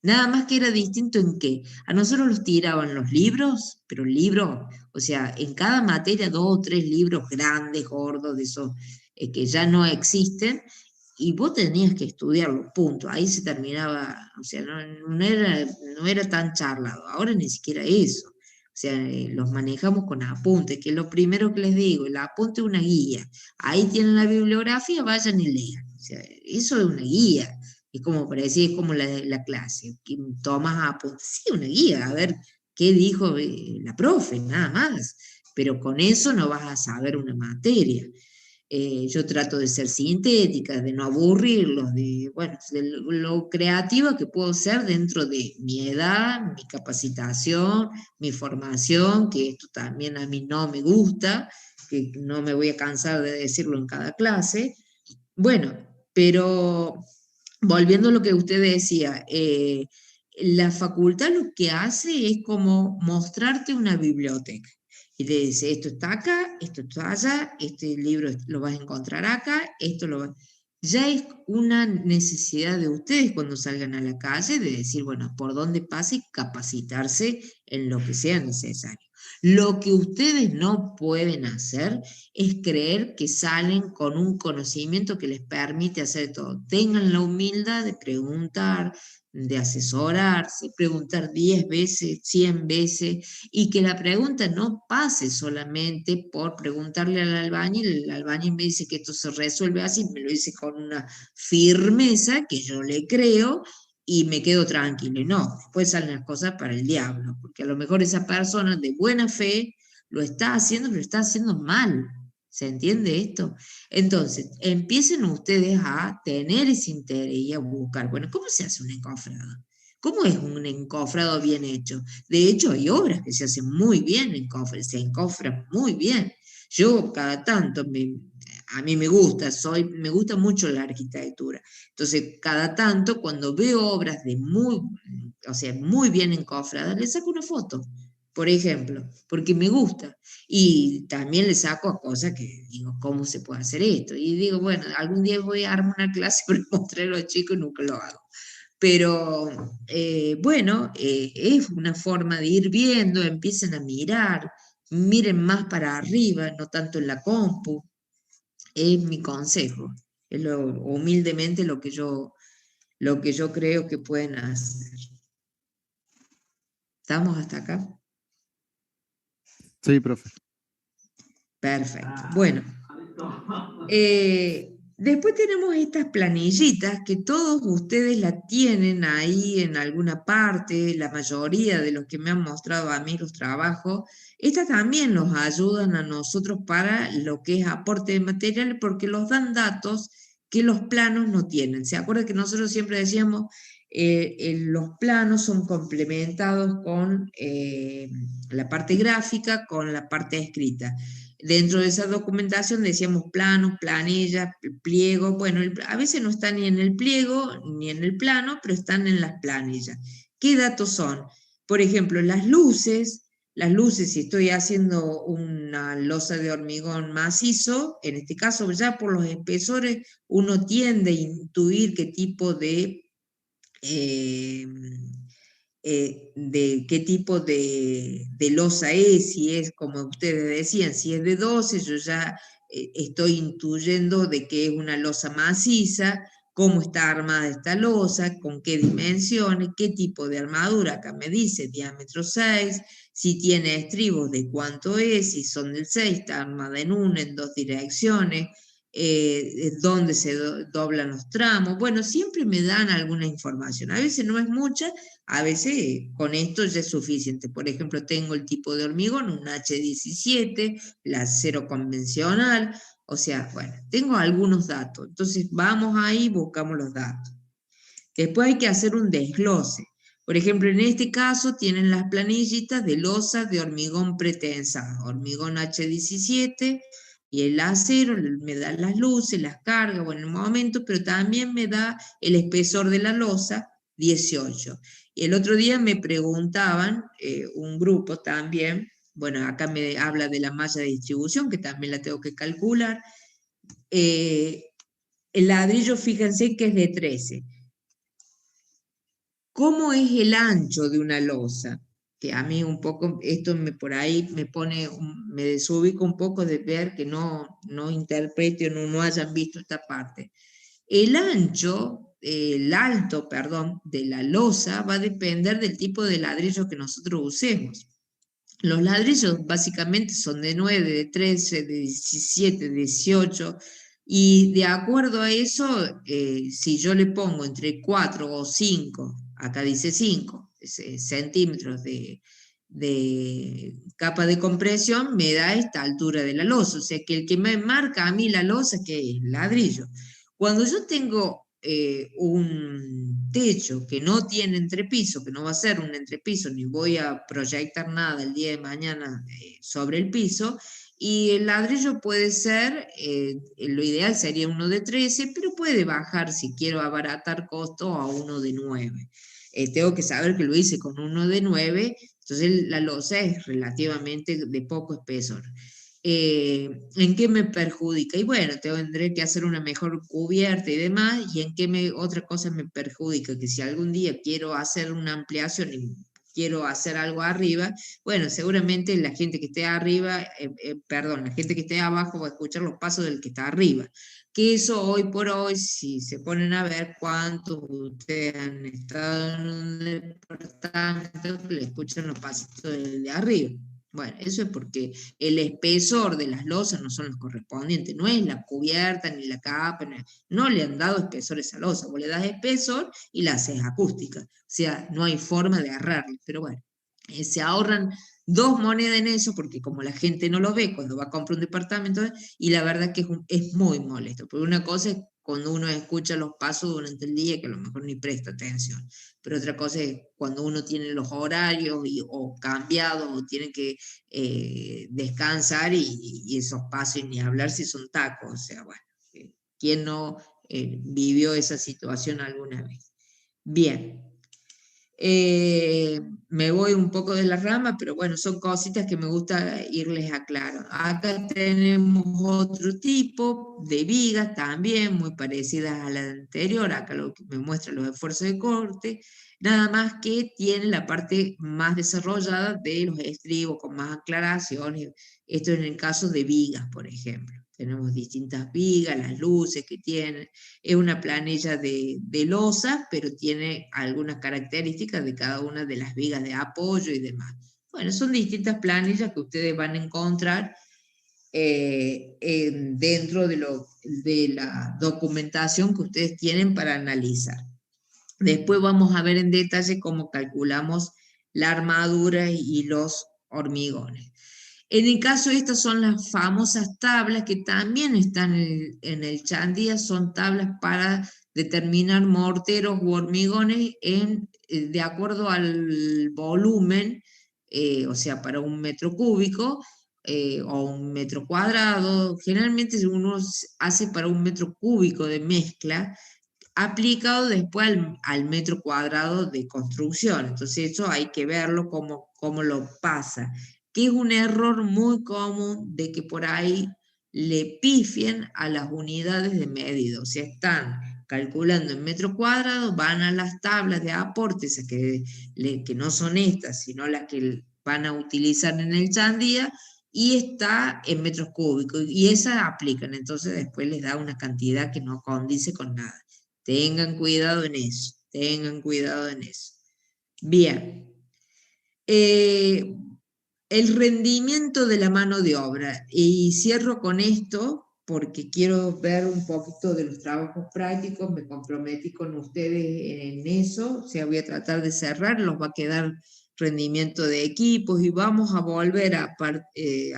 Nada más que era distinto en que a nosotros los tiraban los libros, pero libros, o sea, en cada materia 2 o 3 libros grandes, gordos, de esos que ya no existen, y vos tenías que estudiarlo, punto. Ahí se terminaba, o sea, no era tan charlado. Ahora ni siquiera eso. O sea, los manejamos con apuntes, que es lo primero que les digo, el apunte es una guía. Ahí tienen la bibliografía, vayan y lean. O sea, eso es una guía. Es como para decir, es como la clase, que tomas apuntes, sí, una guía, a ver qué dijo la profe, nada más. Pero con eso no vas a saber una materia. Yo trato de ser sintética, de no aburrirlos, de lo creativa que puedo ser dentro de mi edad, mi capacitación, mi formación, que esto también a mí no me gusta, que no me voy a cansar de decirlo en cada clase. Bueno, pero volviendo a lo que usted decía, la facultad lo que hace es como mostrarte una biblioteca. Y te dice, esto está acá, esto está allá, este libro lo vas a encontrar acá, esto lo vas... Ya es una necesidad de ustedes cuando salgan a la calle de decir, bueno, por dónde pase y capacitarse en lo que sea necesario. Lo que ustedes no pueden hacer es creer que salen con un conocimiento que les permite hacer todo. Tengan la humildad de preguntar, de asesorarse, preguntar 10 veces, 100 veces, y que la pregunta no pase solamente por preguntarle al albañil. El albañil me dice que esto se resuelve así, me lo dice con una firmeza que yo le creo, y me quedo tranquilo. Y no, después salen las cosas para el diablo, porque a lo mejor esa persona de buena fe lo está haciendo, pero lo está haciendo mal. ¿Se entiende esto? Entonces, empiecen ustedes a tener ese interés y a buscar, bueno, ¿cómo se hace un encofrado? ¿Cómo es un encofrado bien hecho? De hecho, hay obras que se hacen muy bien, se encofran muy bien. Yo cada tanto, a mí me gusta mucho la arquitectura. Entonces, cada tanto, cuando veo obras muy bien encofradas, le saco una foto, por ejemplo, porque me gusta. Y también le saco a cosas que digo, ¿cómo se puede hacer esto? Y digo, bueno, algún día voy a armar una clase para mostrarlo a los chicos y nunca lo hago. Pero es una forma de ir viendo, empiecen a mirar, miren más para arriba, no tanto en la compu. Es mi consejo, es humildemente lo que yo creo que pueden hacer. ¿Estamos hasta acá? Sí, profe. Perfecto. Bueno, después tenemos estas planillitas que todos ustedes la tienen ahí en alguna parte, la mayoría de los que me han mostrado a mí los trabajos. Estas también nos ayudan a nosotros para lo que es aporte de material, porque nos dan datos que los planos no tienen. ¿Se acuerdan que nosotros siempre decíamos los planos son complementados con la parte gráfica, con la parte escrita? Dentro de esa documentación decíamos planos, planillas, pliegos. Bueno, a veces no están ni en el pliego ni en el plano, pero están en las planillas. ¿Qué datos son? Por ejemplo, las luces, si estoy haciendo una losa de hormigón macizo, en este caso ya por los espesores uno tiende a intuir qué tipo de de qué tipo de losa es, si es, como ustedes decían, si es de 12, yo ya estoy intuyendo de que es una losa maciza, cómo está armada esta losa, con qué dimensiones, qué tipo de armadura, acá me dice diámetro 6, si tiene estribos de cuánto es, si son del 6, está armada en una, en dos direcciones, dónde se doblan los tramos. Bueno, siempre me dan alguna información. A veces no es mucha, a veces con esto ya es suficiente. Por ejemplo, tengo el tipo de hormigón, un H17, la acero convencional. O sea, bueno, tengo algunos datos. Entonces vamos ahí y buscamos los datos. Después hay que hacer un desglose. Por ejemplo, en este caso tienen las planillitas de losas de hormigón pretensado, hormigón H17, y el acero me da las luces, las cargas, bueno, en el momento, pero también me da el espesor de la losa, 18. Y el otro día me preguntaban, un grupo también, bueno, acá me habla de la malla de distribución, que también la tengo que calcular. El ladrillo, fíjense que es de 13. ¿Cómo es el ancho de una losa? Que a mí un poco, esto por ahí me pone, me desubico un poco de ver que no interpreten o no hayan visto esta parte. El alto, perdón, de la losa va a depender del tipo de ladrillo que nosotros usemos. Los ladrillos básicamente son de 9, de 13, de 17, de 18, y de acuerdo a eso, si yo le pongo entre 4 o 5, acá dice 5 centímetros de capa de compresión, me da esta altura de la losa. O sea que el que me marca a mí la losa, que es el ladrillo. Cuando yo tengo un techo que no tiene entrepiso, que no va a ser un entrepiso, ni voy a proyectar nada el día de mañana sobre el piso, y el ladrillo puede ser, lo ideal sería uno de 13, pero puede bajar si quiero abaratar costo a uno de 9. Tengo que saber que lo hice con uno de 9, entonces la losa es relativamente de poco espesor. ¿En qué me perjudica? Y bueno, tendré que hacer una mejor cubierta y demás, y en qué otra cosa me perjudica, que si algún día quiero hacer una ampliación y quiero hacer algo arriba, bueno, seguramente la gente que esté arriba, la gente que esté abajo va a escuchar los pasos del que está arriba. Que eso hoy por hoy, si se ponen a ver cuántos ustedes han estado en un departamento, le escuchan los pasos del de arriba. Bueno, eso es porque el espesor de las losas no son los correspondientes, no es la cubierta ni la capa, no le han dado espesor a esa losa, vos le das espesor y la haces acústica, o sea, no hay forma de agarrarle, pero bueno, se ahorran 2 monedas en eso, porque como la gente no lo ve cuando va a comprar un departamento, y la verdad que es muy molesto, porque una cosa es cuando uno escucha los pasos durante el día, que a lo mejor ni presta atención, pero otra cosa es cuando uno tiene los horarios o cambiados, o tiene que descansar, y esos pasos, y ni hablar si son tacos, o sea, bueno, ¿quién no vivió esa situación alguna vez? Bien. Me voy un poco de la rama, pero bueno, son cositas que me gusta irles aclarando. Acá tenemos otro tipo de vigas también, muy parecidas a la anterior. Acá lo que me muestra los esfuerzos de corte, nada más que tiene la parte más desarrollada de los estribos, con más aclaraciones. Esto en el caso de vigas, por ejemplo. Tenemos distintas vigas, las luces que tienen. Es una planilla de losa, pero tiene algunas características de cada una de las vigas de apoyo y demás. Bueno, son distintas planillas que ustedes van a encontrar dentro de la documentación que ustedes tienen para analizar. Después vamos a ver en detalle cómo calculamos la armadura y los hormigones. En el caso, estas son las famosas tablas que también están en el Chandía, son tablas para determinar morteros u hormigones de acuerdo al volumen, o sea, para un metro cúbico o un metro cuadrado. Generalmente uno hace para un metro cúbico de mezcla, aplicado después al metro cuadrado de construcción. Entonces eso hay que verlo cómo lo pasa, que es un error muy común de que por ahí le pifien a las unidades de medida. O sea, están calculando en metros cuadrados, van a las tablas de aportes, que no son estas, sino las que van a utilizar en el Chandía, y está en metros cúbicos, y esas aplican, entonces después les da una cantidad que no condice con nada. Tengan cuidado en eso, tengan cuidado en eso. Bien. El rendimiento de la mano de obra, y cierro con esto, porque quiero ver un poquito de los trabajos prácticos, me comprometí con ustedes en eso, o sea, voy a tratar de cerrar, los va a quedar rendimiento de equipos, y vamos a volver a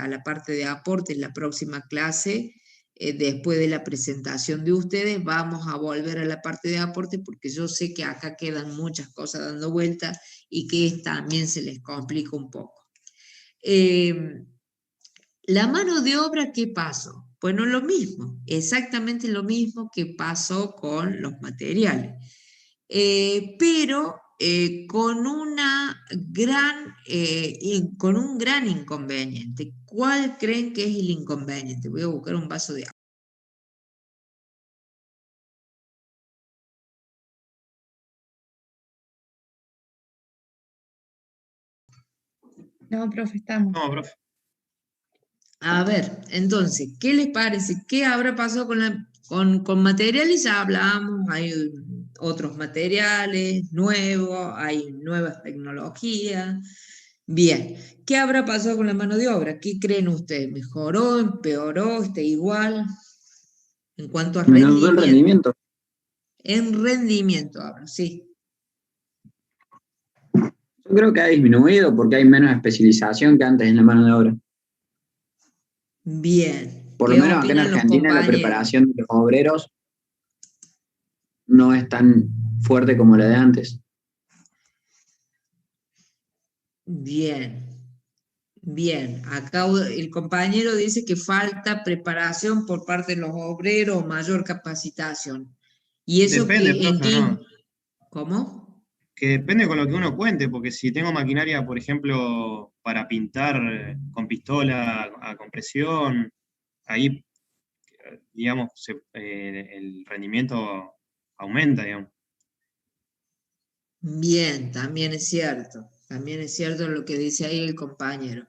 la parte de aportes la próxima clase. Después de la presentación de ustedes, vamos a volver a la parte de aporte, porque yo sé que acá quedan muchas cosas dando vueltas y que también se les complica un poco. La mano de obra, ¿qué pasó? Bueno, lo mismo, exactamente lo mismo que pasó con los materiales, pero con un gran inconveniente. ¿Cuál creen que es el inconveniente? Voy a buscar un vaso de agua. No, profe, estamos. No, profe. A ver, entonces, ¿qué les parece? ¿Qué habrá pasado con materiales? Ya hablamos, hay otros materiales nuevos, hay nuevas tecnologías. Bien, ¿qué habrá pasado con la mano de obra? ¿Qué creen ustedes? ¿Mejoró, empeoró, está igual? En cuanto a Menor del rendimiento. En rendimiento hablo, sí. Yo creo que ha disminuido porque hay menos especialización que antes en la mano de obra. Bien. Por lo menos acá en Argentina la preparación de los obreros no es tan fuerte como la de antes. Bien. Bien, acá el compañero dice que falta preparación por parte de los obreros, mayor capacitación. ¿Y eso Depende, que, en profe, qué? ¿no? ¿Cómo? Que depende con lo que uno cuente, porque si tengo maquinaria, por ejemplo, para pintar con pistola a compresión, ahí, digamos, el rendimiento aumenta, digamos. Bien, también es cierto lo que dice ahí el compañero.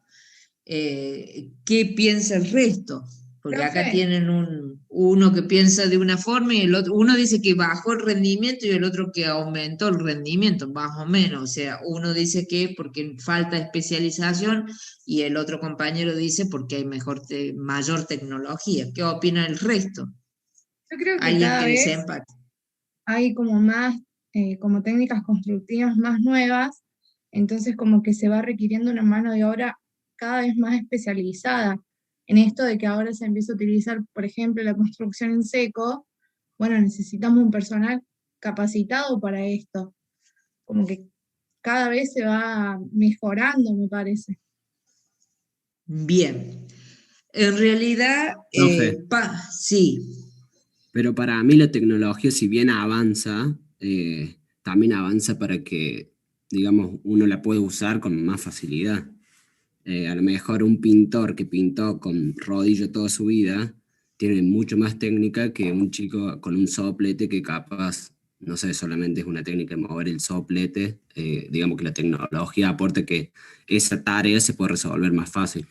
¿Qué piensa el resto? Porque acá Profe. tienen uno que piensa de una forma y el otro, uno dice que bajó el rendimiento y el otro que aumentó el rendimiento, más o menos. O sea, uno dice que porque falta especialización y el otro compañero dice porque hay mayor tecnología. ¿Qué opina el resto? Yo creo que Alguien cada que vez desempate. hay como más, como técnicas constructivas más nuevas, entonces como que se va requiriendo una mano de obra cada vez más especializada. En esto de que ahora se empieza a utilizar, por ejemplo, la construcción en seco, bueno, necesitamos un personal capacitado para esto. Como que cada vez se va mejorando, me parece. Bien. En realidad, Profe. sí. Pero para mí la tecnología, si bien avanza, también avanza para que, digamos, uno la pueda usar con más facilidad. A lo mejor un pintor que pintó con rodillo toda su vida tiene mucho más técnica que un chico con un soplete que capaz, no sé, solamente es una técnica de mover el soplete. Digamos que la tecnología aporta que esa tarea se puede resolver más fácil.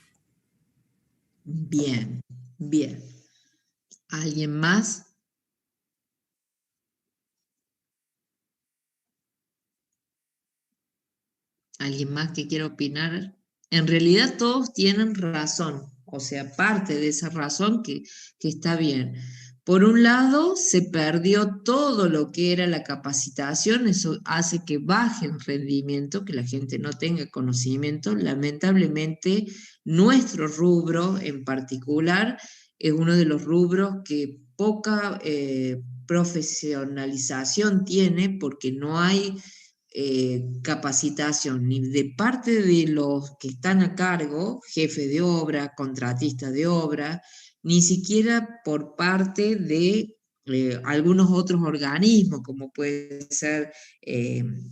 Bien, bien. ¿Alguien más? ¿Alguien más que quiera opinar? En realidad todos tienen razón, o sea, parte de esa razón que está bien. Por un lado, se perdió todo lo que era la capacitación, eso hace que baje el rendimiento, que la gente no tenga conocimiento. Lamentablemente, nuestro rubro en particular es uno de los rubros que poca profesionalización tiene porque no hay capacitación ni de parte de los que están a cargo, jefe de obra, contratista de obra, ni siquiera por parte de algunos otros organismos, como puede ser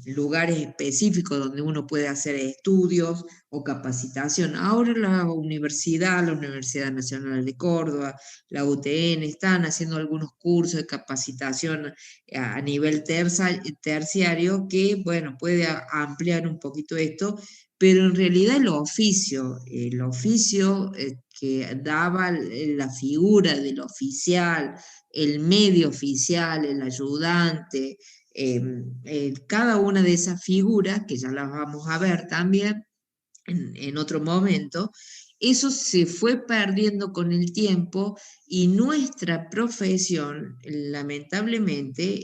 lugares específicos donde uno puede hacer estudios o capacitación. Ahora la Universidad Nacional de Córdoba, la UTN, están haciendo algunos cursos de capacitación a nivel terciario que, bueno, puede ampliar un poquito esto, pero en realidad el oficio que daba la figura del oficial, el medio oficial, el ayudante, cada una de esas figuras, que ya las vamos a ver también en otro momento, eso se fue perdiendo con el tiempo y nuestra profesión, lamentablemente,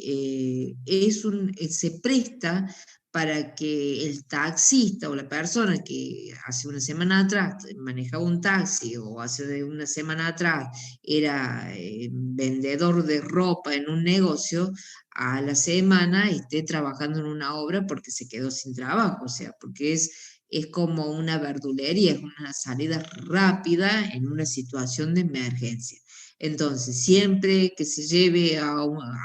se presta para que el taxista o la persona que hace una semana atrás manejaba un taxi o hace una semana atrás era vendedor de ropa en un negocio, a la semana esté trabajando en una obra porque se quedó sin trabajo, o sea, porque es como una verdulería, es una salida rápida en una situación de emergencia. Entonces, siempre que se lleve a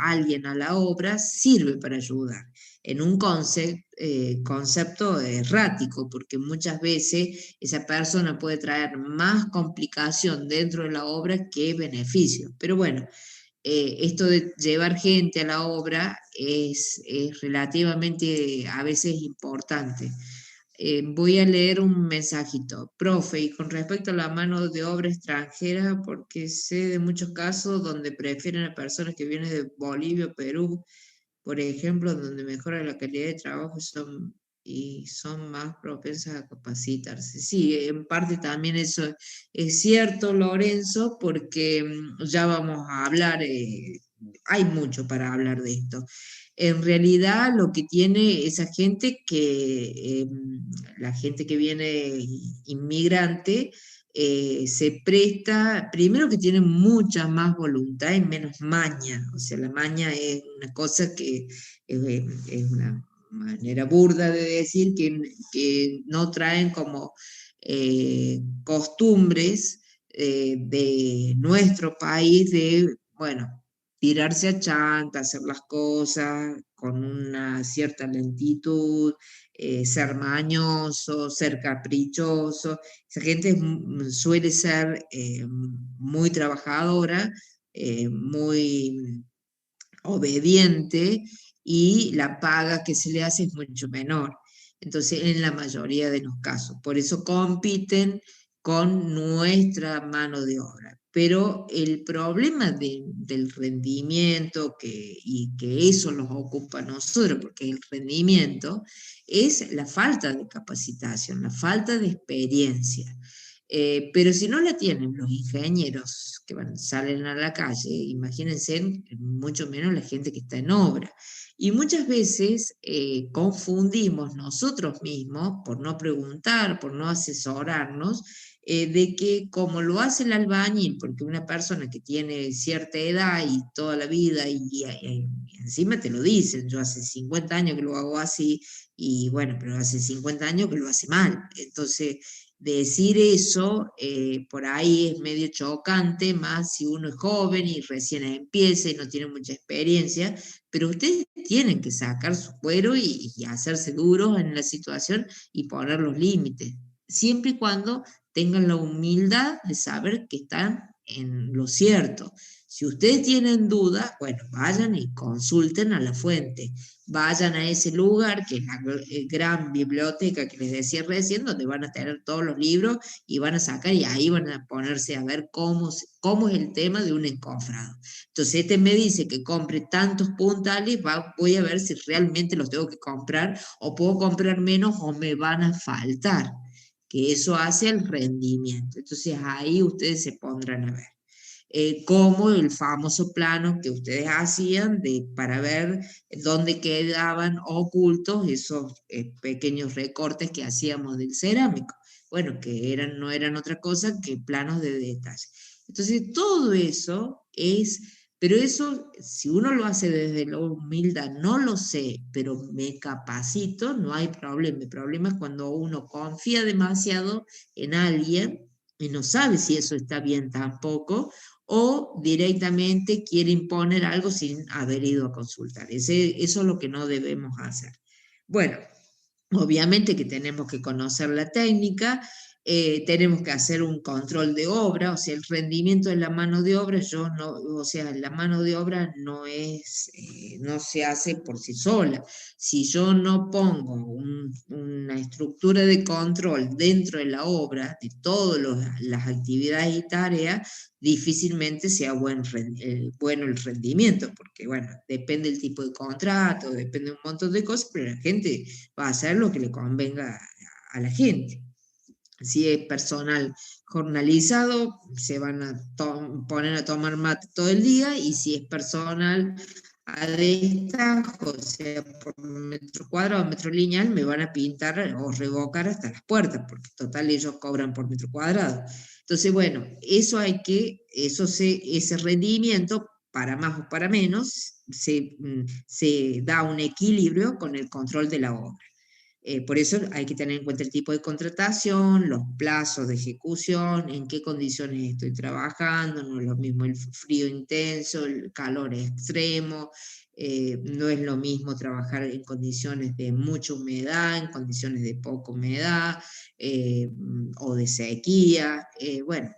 alguien a la obra, sirve para ayudar, en un concepto errático, porque muchas veces esa persona puede traer más complicación dentro de la obra que beneficio. Pero bueno, esto de llevar gente a la obra es relativamente a veces importante. Voy a leer un mensajito. Profe, y con respecto a la mano de obra extranjera, porque sé de muchos casos donde prefieren a personas que vienen de Bolivia o Perú, por ejemplo, donde mejora la calidad de trabajo y son más propensas a capacitarse. Sí, en parte también eso es cierto, Lorenzo, porque ya vamos a hablar, hay mucho para hablar de esto. En realidad lo que tiene esa gente la gente que viene inmigrante, se presta, primero que tiene mucha más voluntad y menos maña, o sea, la maña es una cosa que es una manera burda de decir que no traen como costumbres de nuestro país de, bueno, tirarse a chanta, hacer las cosas con una cierta lentitud, ser mañoso, ser caprichoso. Esa gente suele ser muy trabajadora, muy obediente, y la paga que se le hace es mucho menor. Entonces, en la mayoría de los casos. Por eso compiten con nuestra mano de obra. Pero el problema del rendimiento, y que eso nos ocupa a nosotros, porque el rendimiento es la falta de capacitación, la falta de experiencia. Pero si no la tienen los ingenieros que salen a la calle, imagínense mucho menos la gente que está en obra. Y muchas veces confundimos nosotros mismos, por no preguntar, por no asesorarnos, de que como lo hace el albañil, porque una persona que tiene cierta edad y toda la vida, y encima te lo dicen, yo hace 50 años que lo hago así, y bueno, pero hace 50 años que lo hace mal. Entonces, decir eso por ahí es medio chocante, más si uno es joven y recién empieza y no tiene mucha experiencia, pero ustedes tienen que sacar su cuero y hacerse duros en la situación y poner los límites, siempre y cuando tengan la humildad de saber que están en lo cierto. Si ustedes tienen dudas, bueno, vayan y consulten a la fuente. Vayan a ese lugar, que es la gran biblioteca que les decía recién, donde van a tener todos los libros y van a sacar, y ahí van a ponerse a ver cómo es el tema de un encofrado. Entonces, este me dice que compre tantos puntales, voy a ver si realmente los tengo que comprar, o puedo comprar menos, o me van a faltar, que eso hace el rendimiento. Entonces, ahí ustedes se pondrán a ver. Como el famoso plano que ustedes hacían para ver dónde quedaban ocultos esos pequeños recortes que hacíamos del cerámico. Bueno, que no eran otra cosa que planos de detalle. Entonces, todo eso pero eso, si uno lo hace desde la humildad, no lo sé, pero me capacito, no hay problema. El problema es cuando uno confía demasiado en alguien y no sabe si eso está bien tampoco, o directamente quiere imponer algo sin haber ido a consultar. Eso es lo que no debemos hacer. Bueno, obviamente que tenemos que conocer la técnica, tenemos que hacer un control de obra, o sea, el rendimiento de la mano de obra, la mano de obra no se hace por sí sola. Si yo no pongo una estructura de control dentro de la obra, de todas las actividades y tareas, difícilmente sea bueno el rendimiento, porque bueno, depende del tipo de contrato, depende de un montón de cosas, pero la gente va a hacer lo que le convenga a la gente. Si es personal jornalizado, se van a poner a tomar mate todo el día, y si es personal a destajo, o sea, por metro cuadrado o metro lineal, me van a pintar o revocar hasta las puertas, porque total ellos cobran por metro cuadrado. Entonces, bueno, ese rendimiento, para más o para menos, se da un equilibrio con el control de la obra. Por eso hay que tener en cuenta el tipo de contratación, los plazos de ejecución, en qué condiciones estoy trabajando, no es lo mismo el frío intenso, el calor extremo, no es lo mismo trabajar en condiciones de mucha humedad, en condiciones de poca humedad, o de sequía. Bueno,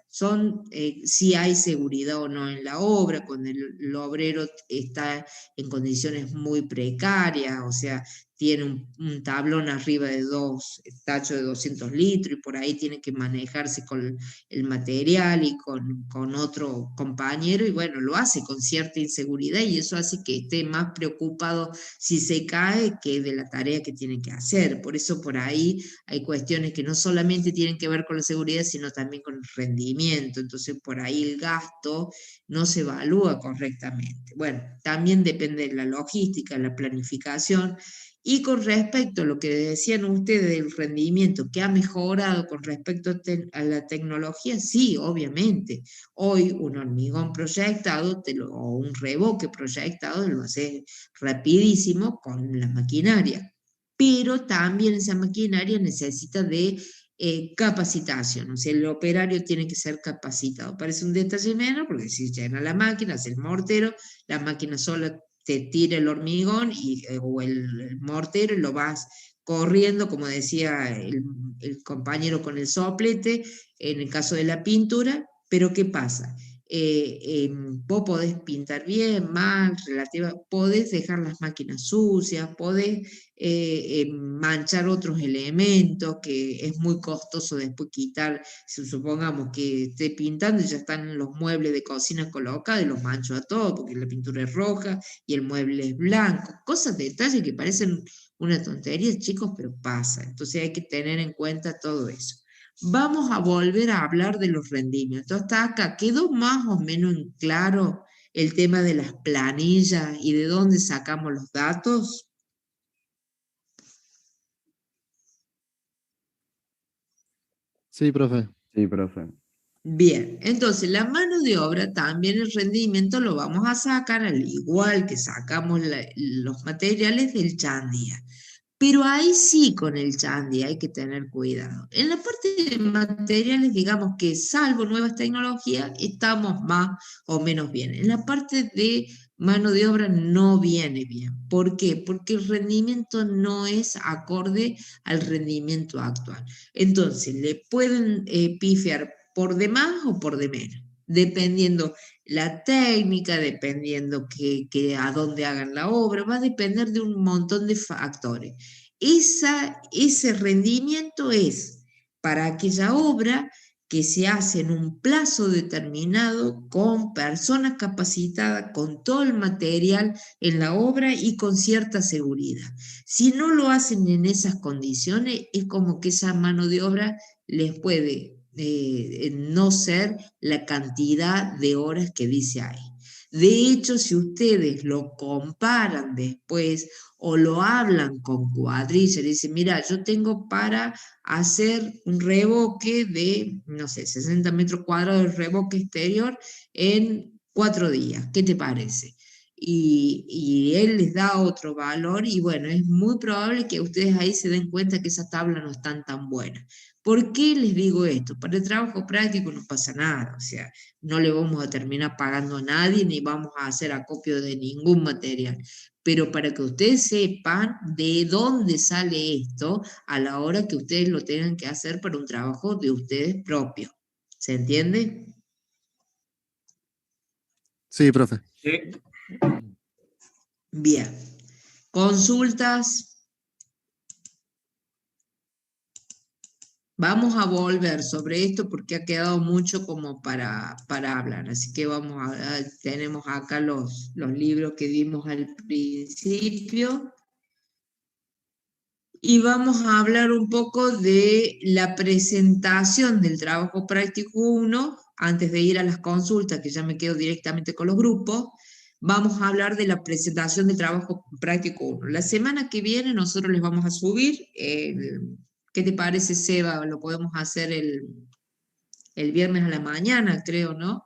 si hay seguridad o no en la obra, cuando el obrero está en condiciones muy precarias, o sea, tiene un tablón arriba de 2 tachos de 200 litros y por ahí tiene que manejarse con el material y con otro compañero, y bueno, lo hace con cierta inseguridad, y eso hace que esté más preocupado si se cae que de la tarea que tiene que hacer. Por eso por ahí hay cuestiones que no solamente tienen que ver con la seguridad, sino también con el rendimiento. Entonces por ahí el gasto no se evalúa correctamente. Bueno, también depende de la logística, la planificación. Y con respecto a lo que decían ustedes del rendimiento, que ha mejorado con respecto a la tecnología, sí, obviamente. Hoy un hormigón proyectado o un revoque proyectado lo hace rapidísimo con la maquinaria. Pero también esa maquinaria necesita de capacitación, o sea, el operario tiene que ser capacitado. Parece un detalle menor, porque si llena la máquina, hace el mortero, la máquina sola te tira el hormigón o el mortero, y lo vas corriendo, como decía el compañero con el soplete, en el caso de la pintura. Pero ¿qué pasa? Vos podés pintar bien, mal, podés dejar las máquinas sucias, podés manchar otros elementos que es muy costoso después quitar. Si supongamos que esté pintando y ya están los muebles de cocina colocados, y los mancho a todos porque la pintura es roja y el mueble es blanco. Cosas, detalles que parecen una tontería, chicos, pero pasa. Entonces hay que tener en cuenta todo eso. Vamos a volver a hablar de los rendimientos. Hasta acá, ¿quedó más o menos en claro el tema de las planillas y de dónde sacamos los datos? Sí, profe. Sí, profe. Bien, entonces la mano de obra, también el rendimiento lo vamos a sacar al igual que sacamos los materiales del Chandia. Pero ahí sí, con el Chandia hay que tener cuidado. En la parte de materiales, digamos que salvo nuevas tecnologías, estamos más o menos bien. En la parte de mano de obra no viene bien. ¿Por qué? Porque el rendimiento no es acorde al rendimiento actual. Entonces, le pueden pifiar por de más o por de menos, dependiendo la técnica, dependiendo a dónde hagan la obra, va a depender de un montón de factores. Ese rendimiento es para aquella obra que se hace en un plazo determinado, con personas capacitadas, con todo el material en la obra y con cierta seguridad. Si no lo hacen en esas condiciones, es como que esa mano de obra les puede no ser la cantidad de horas que dice ahí. De hecho, si ustedes lo comparan después o lo hablan con cuadrilla, dicen, mira, yo tengo para hacer un revoque de, no sé, 60 metros cuadrados de revoque exterior en 4 días, ¿qué te parece? y él les da otro valor, y bueno, es muy probable que ustedes ahí se den cuenta que esas tablas no están tan buenas. ¿Por qué les digo esto? Para el trabajo práctico no pasa nada, o sea, no le vamos a terminar pagando a nadie, ni vamos a hacer acopio de ningún material. Pero para que ustedes sepan de dónde sale esto a la hora que ustedes lo tengan que hacer para un trabajo de ustedes propio. ¿Se entiende? Sí, profe. Sí. Bien. Consultas. Vamos a volver sobre esto porque ha quedado mucho como para hablar. Así que tenemos acá los libros que dimos al principio. Y vamos a hablar un poco de la presentación del trabajo práctico 1, antes de ir a las consultas, que ya me quedo directamente con los grupos. Vamos a hablar de la presentación del trabajo práctico 1. La semana que viene nosotros les vamos a subir, ¿qué te parece, Seba? Lo podemos hacer el viernes a la mañana, creo, ¿no?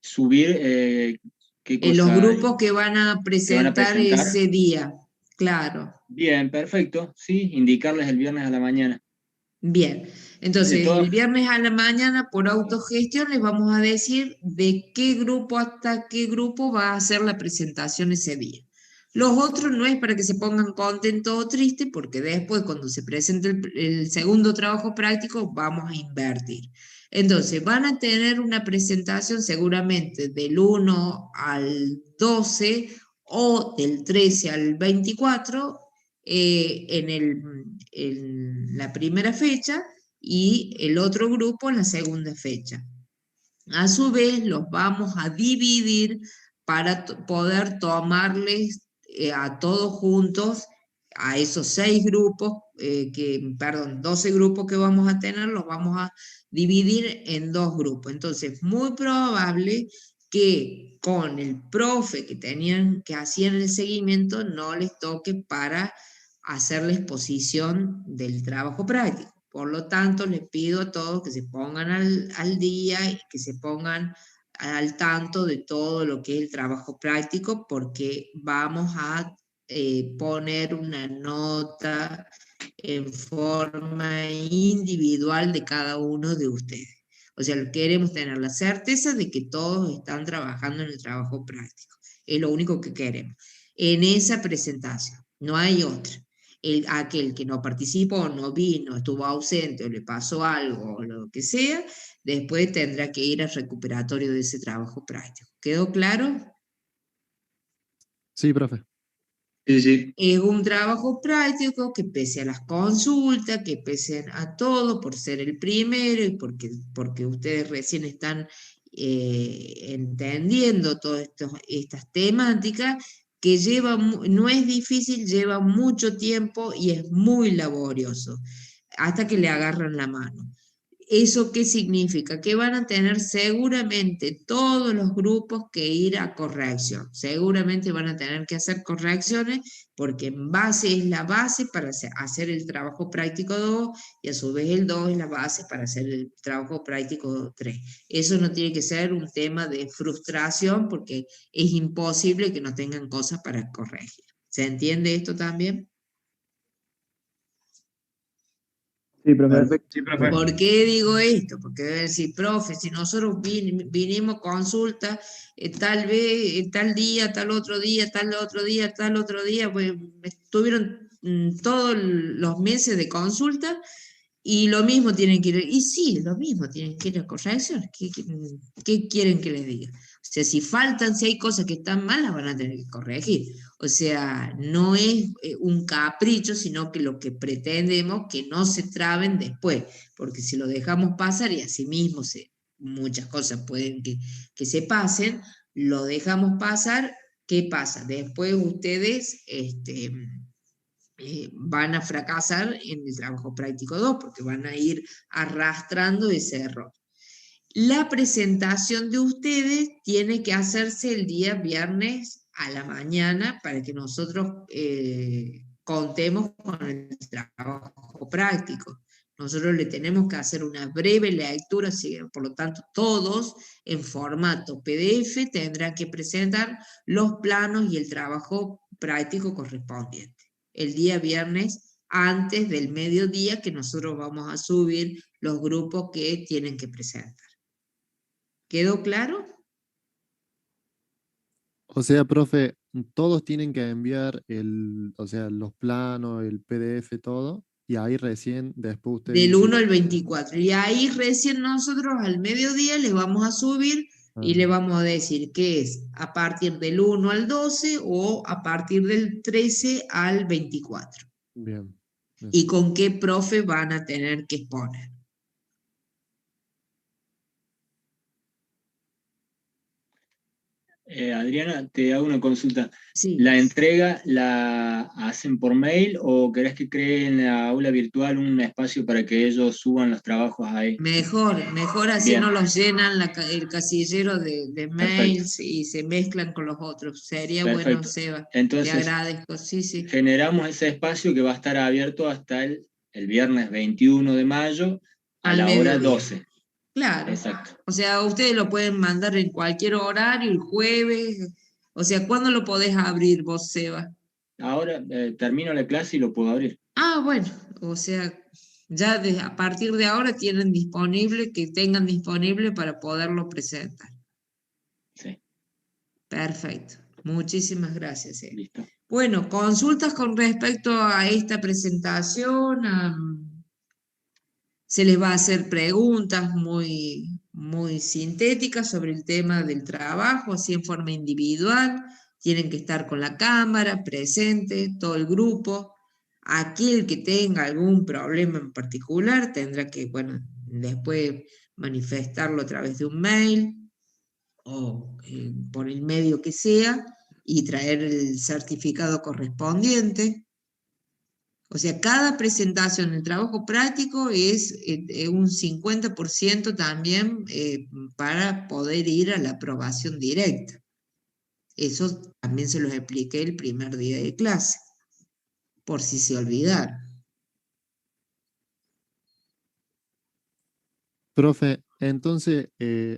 Subir, ¿qué cosa? Los grupos que van a presentar presentar? ese día, claro. Bien, perfecto, sí, indicarles el viernes a la mañana. Bien, entonces el viernes a la mañana por autogestión les vamos a decir de qué grupo hasta qué grupo va a hacer la presentación ese día. Los otros no es para que se pongan contentos o tristes, porque después cuando se presente el segundo trabajo práctico vamos a invertir. Entonces van a tener una presentación seguramente del 1 al 12 o del 13 al 24 en la primera fecha y el otro grupo en la segunda fecha. A su vez los vamos a dividir para poder tomarles a todos juntos, a esos 6 grupos, 12 grupos que vamos a tener, los vamos a dividir en 2 grupos. Entonces, muy probable que con el profe que hacían el seguimiento no les toque para hacer la exposición del trabajo práctico. Por lo tanto, les pido a todos que se pongan al día y que se pongan al tanto de todo lo que es el trabajo práctico, porque vamos a poner una nota en forma individual de cada uno de ustedes. O sea, queremos tener la certeza de que todos están trabajando en el trabajo práctico. Es lo único que queremos. En esa presentación, no hay otra. Aquel que no participó, no vino, estuvo ausente o le pasó algo o lo que sea, después tendrá que ir al recuperatorio de ese trabajo práctico. ¿Quedó claro? Sí, profe. Sí, sí. Es un trabajo práctico que pese a las consultas, que pese a todo, por ser el primero y porque ustedes recién están entendiendo todas estas temáticas, que no es difícil, lleva mucho tiempo y es muy laborioso, hasta que le agarran la mano. ¿Eso qué significa? Que van a tener seguramente todos los grupos que ir a corrección. Seguramente van a tener que hacer correcciones porque en base es la base para hacer el trabajo práctico 2 y a su vez el 2 es la base para hacer el trabajo práctico 3. Eso no tiene que ser un tema de frustración porque es imposible que no tengan cosas para corregir. ¿Se entiende esto también? Sí, profe. Sí, profe. ¿Por qué digo esto? Porque debe decir, profe, si nosotros vinimos consulta, tal vez, tal día, tal otro día, tal otro día, tal otro día, pues estuvieron todos los meses de consulta y lo mismo tienen que ir, y sí, lo mismo tienen que ir a correcciones. ¿Qué quieren que les diga? O sea, si hay cosas que están mal, las van a tener que corregir. O sea, no es un capricho, sino que lo que pretendemos que no se traben después, porque si lo dejamos pasar y así mismo muchas cosas pueden que se pasen, lo dejamos pasar, ¿qué pasa? Después ustedes van a fracasar en el trabajo práctico 2, porque van a ir arrastrando ese error. La presentación de ustedes tiene que hacerse el día viernes a la mañana para que nosotros contemos con el trabajo práctico. Nosotros le tenemos que hacer una breve lectura, por lo tanto todos en formato PDF tendrán que presentar los planos y el trabajo práctico correspondiente. El día viernes antes del mediodía, que nosotros vamos a subir los grupos que tienen que presentar. ¿Quedó claro? O sea, profe, todos tienen que enviar o sea, los planos, el PDF, todo, y ahí recién después usted Del dice 1 al 24. Y ahí recién nosotros al mediodía le vamos a subir y le vamos a decir que es a partir del 1 al 12 o a partir del 13 al 24. Bien. Y con qué profe van a tener que exponer. Adriana, te hago una consulta. Sí. ¿La entrega la hacen por mail o querés que cree en la aula virtual un espacio para que ellos suban los trabajos ahí? Mejor así Bien. no los llenan el casillero de mails Perfecto. y se mezclan con los otros. Sería Perfecto. bueno, Seba. Entonces, te agradezco. Sí, sí. generamos ese espacio que va a estar abierto hasta el viernes 21 de mayo a Al la hora mediodía. 12. Claro. Exacto. O sea, ustedes lo pueden mandar en cualquier horario, el jueves. O sea, ¿cuándo lo podés abrir vos, Seba? Ahora termino la clase y lo puedo abrir. Ah, bueno. O sea, ya a partir de ahora tienen disponible, que tengan disponible para poderlo presentar. Sí. Perfecto. Muchísimas gracias. Listo. Bueno, consultas con respecto a esta presentación. Se les va a hacer preguntas muy, muy sintéticas sobre el tema del trabajo, así en forma individual. Tienen que estar con la cámara presente, todo el grupo. Aquel que tenga algún problema en particular tendrá que, bueno, después manifestarlo a través de un mail o por el medio que sea y traer el certificado correspondiente. O sea, cada presentación del trabajo práctico es un 50% también para poder ir a la aprobación directa. Eso también se los expliqué el primer día de clase, por si se olvidaron. Profe, entonces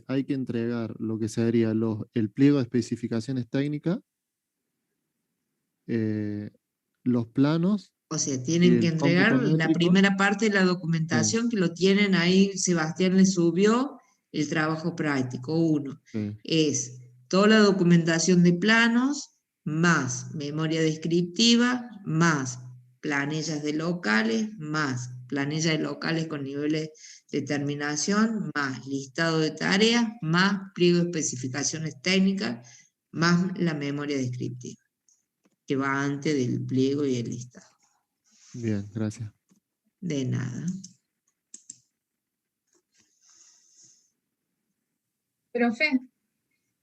hay que entregar lo que sería el pliego de especificaciones técnicas, los planos. O sea, tienen que entregar la primera parte de la documentación, que lo tienen ahí, Sebastián le subió el trabajo práctico 1. Es toda la documentación de planos, más memoria descriptiva, más planillas de locales, más planillas de locales con niveles de terminación, más listado de tareas, más pliego de especificaciones técnicas, más la memoria descriptiva, que va antes del pliego y el listado. Bien, gracias. De nada. Profe,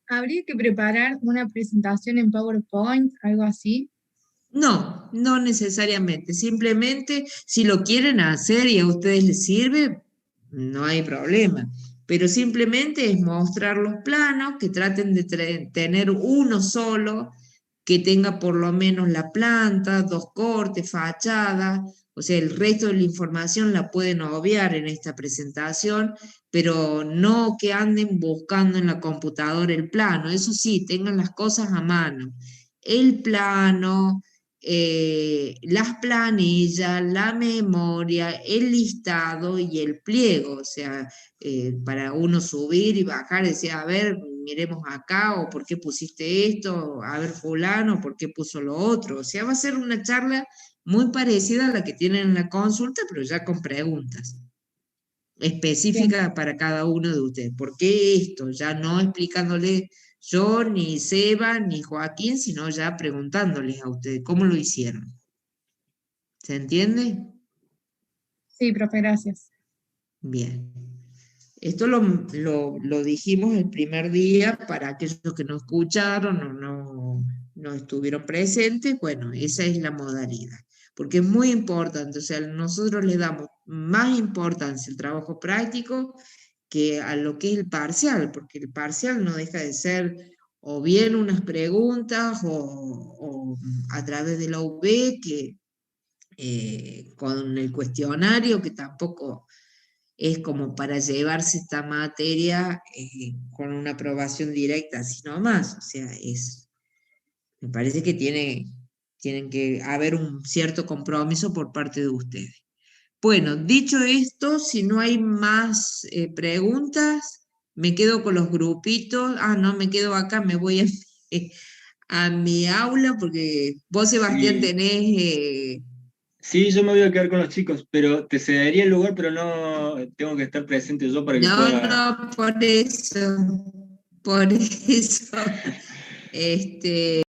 ¿habría que preparar una presentación en PowerPoint, algo así? No, no necesariamente. Simplemente, si lo quieren hacer y a ustedes les sirve, no hay problema. Pero simplemente es mostrar los planos, que traten de tener uno solo, que tenga por lo menos la planta, 2 cortes, fachada. O sea, el resto de la información la pueden obviar en esta presentación, pero no que anden buscando en la computadora el plano. Eso sí, tengan las cosas a mano. El plano, las planillas, la memoria, el listado y el pliego. O sea, para uno subir y bajar y decir, a ver, miremos acá, o por qué pusiste esto, a ver fulano, por qué puso lo otro. O sea, va a ser una charla muy parecida a la que tienen en la consulta, pero ya con preguntas específicas para cada uno de ustedes. ¿Por qué esto? Ya no explicándole yo, ni Seba, ni Joaquín, sino ya preguntándoles a ustedes cómo lo hicieron. ¿Se entiende? Sí, profe, gracias. Bien. Esto lo dijimos el primer día para aquellos que no escucharon o no estuvieron presentes. Bueno, esa es la modalidad, porque es muy importante. O sea, nosotros le damos más importancia al trabajo práctico que a lo que es el parcial, porque el parcial no deja de ser o bien unas preguntas o a través de la UB con el cuestionario, que tampoco es como para llevarse esta materia con una aprobación directa, sino más. O sea, me parece que tienen que haber un cierto compromiso por parte de ustedes. Bueno, dicho esto, si no hay más preguntas, me quedo con los grupitos. Ah, no, me quedo acá, me voy a mi aula, porque vos, Sebastián, Sí. tenés... Sí, yo me voy a quedar con los chicos, pero te cedería el lugar, pero no tengo que estar presente yo para que pueda... No, por eso.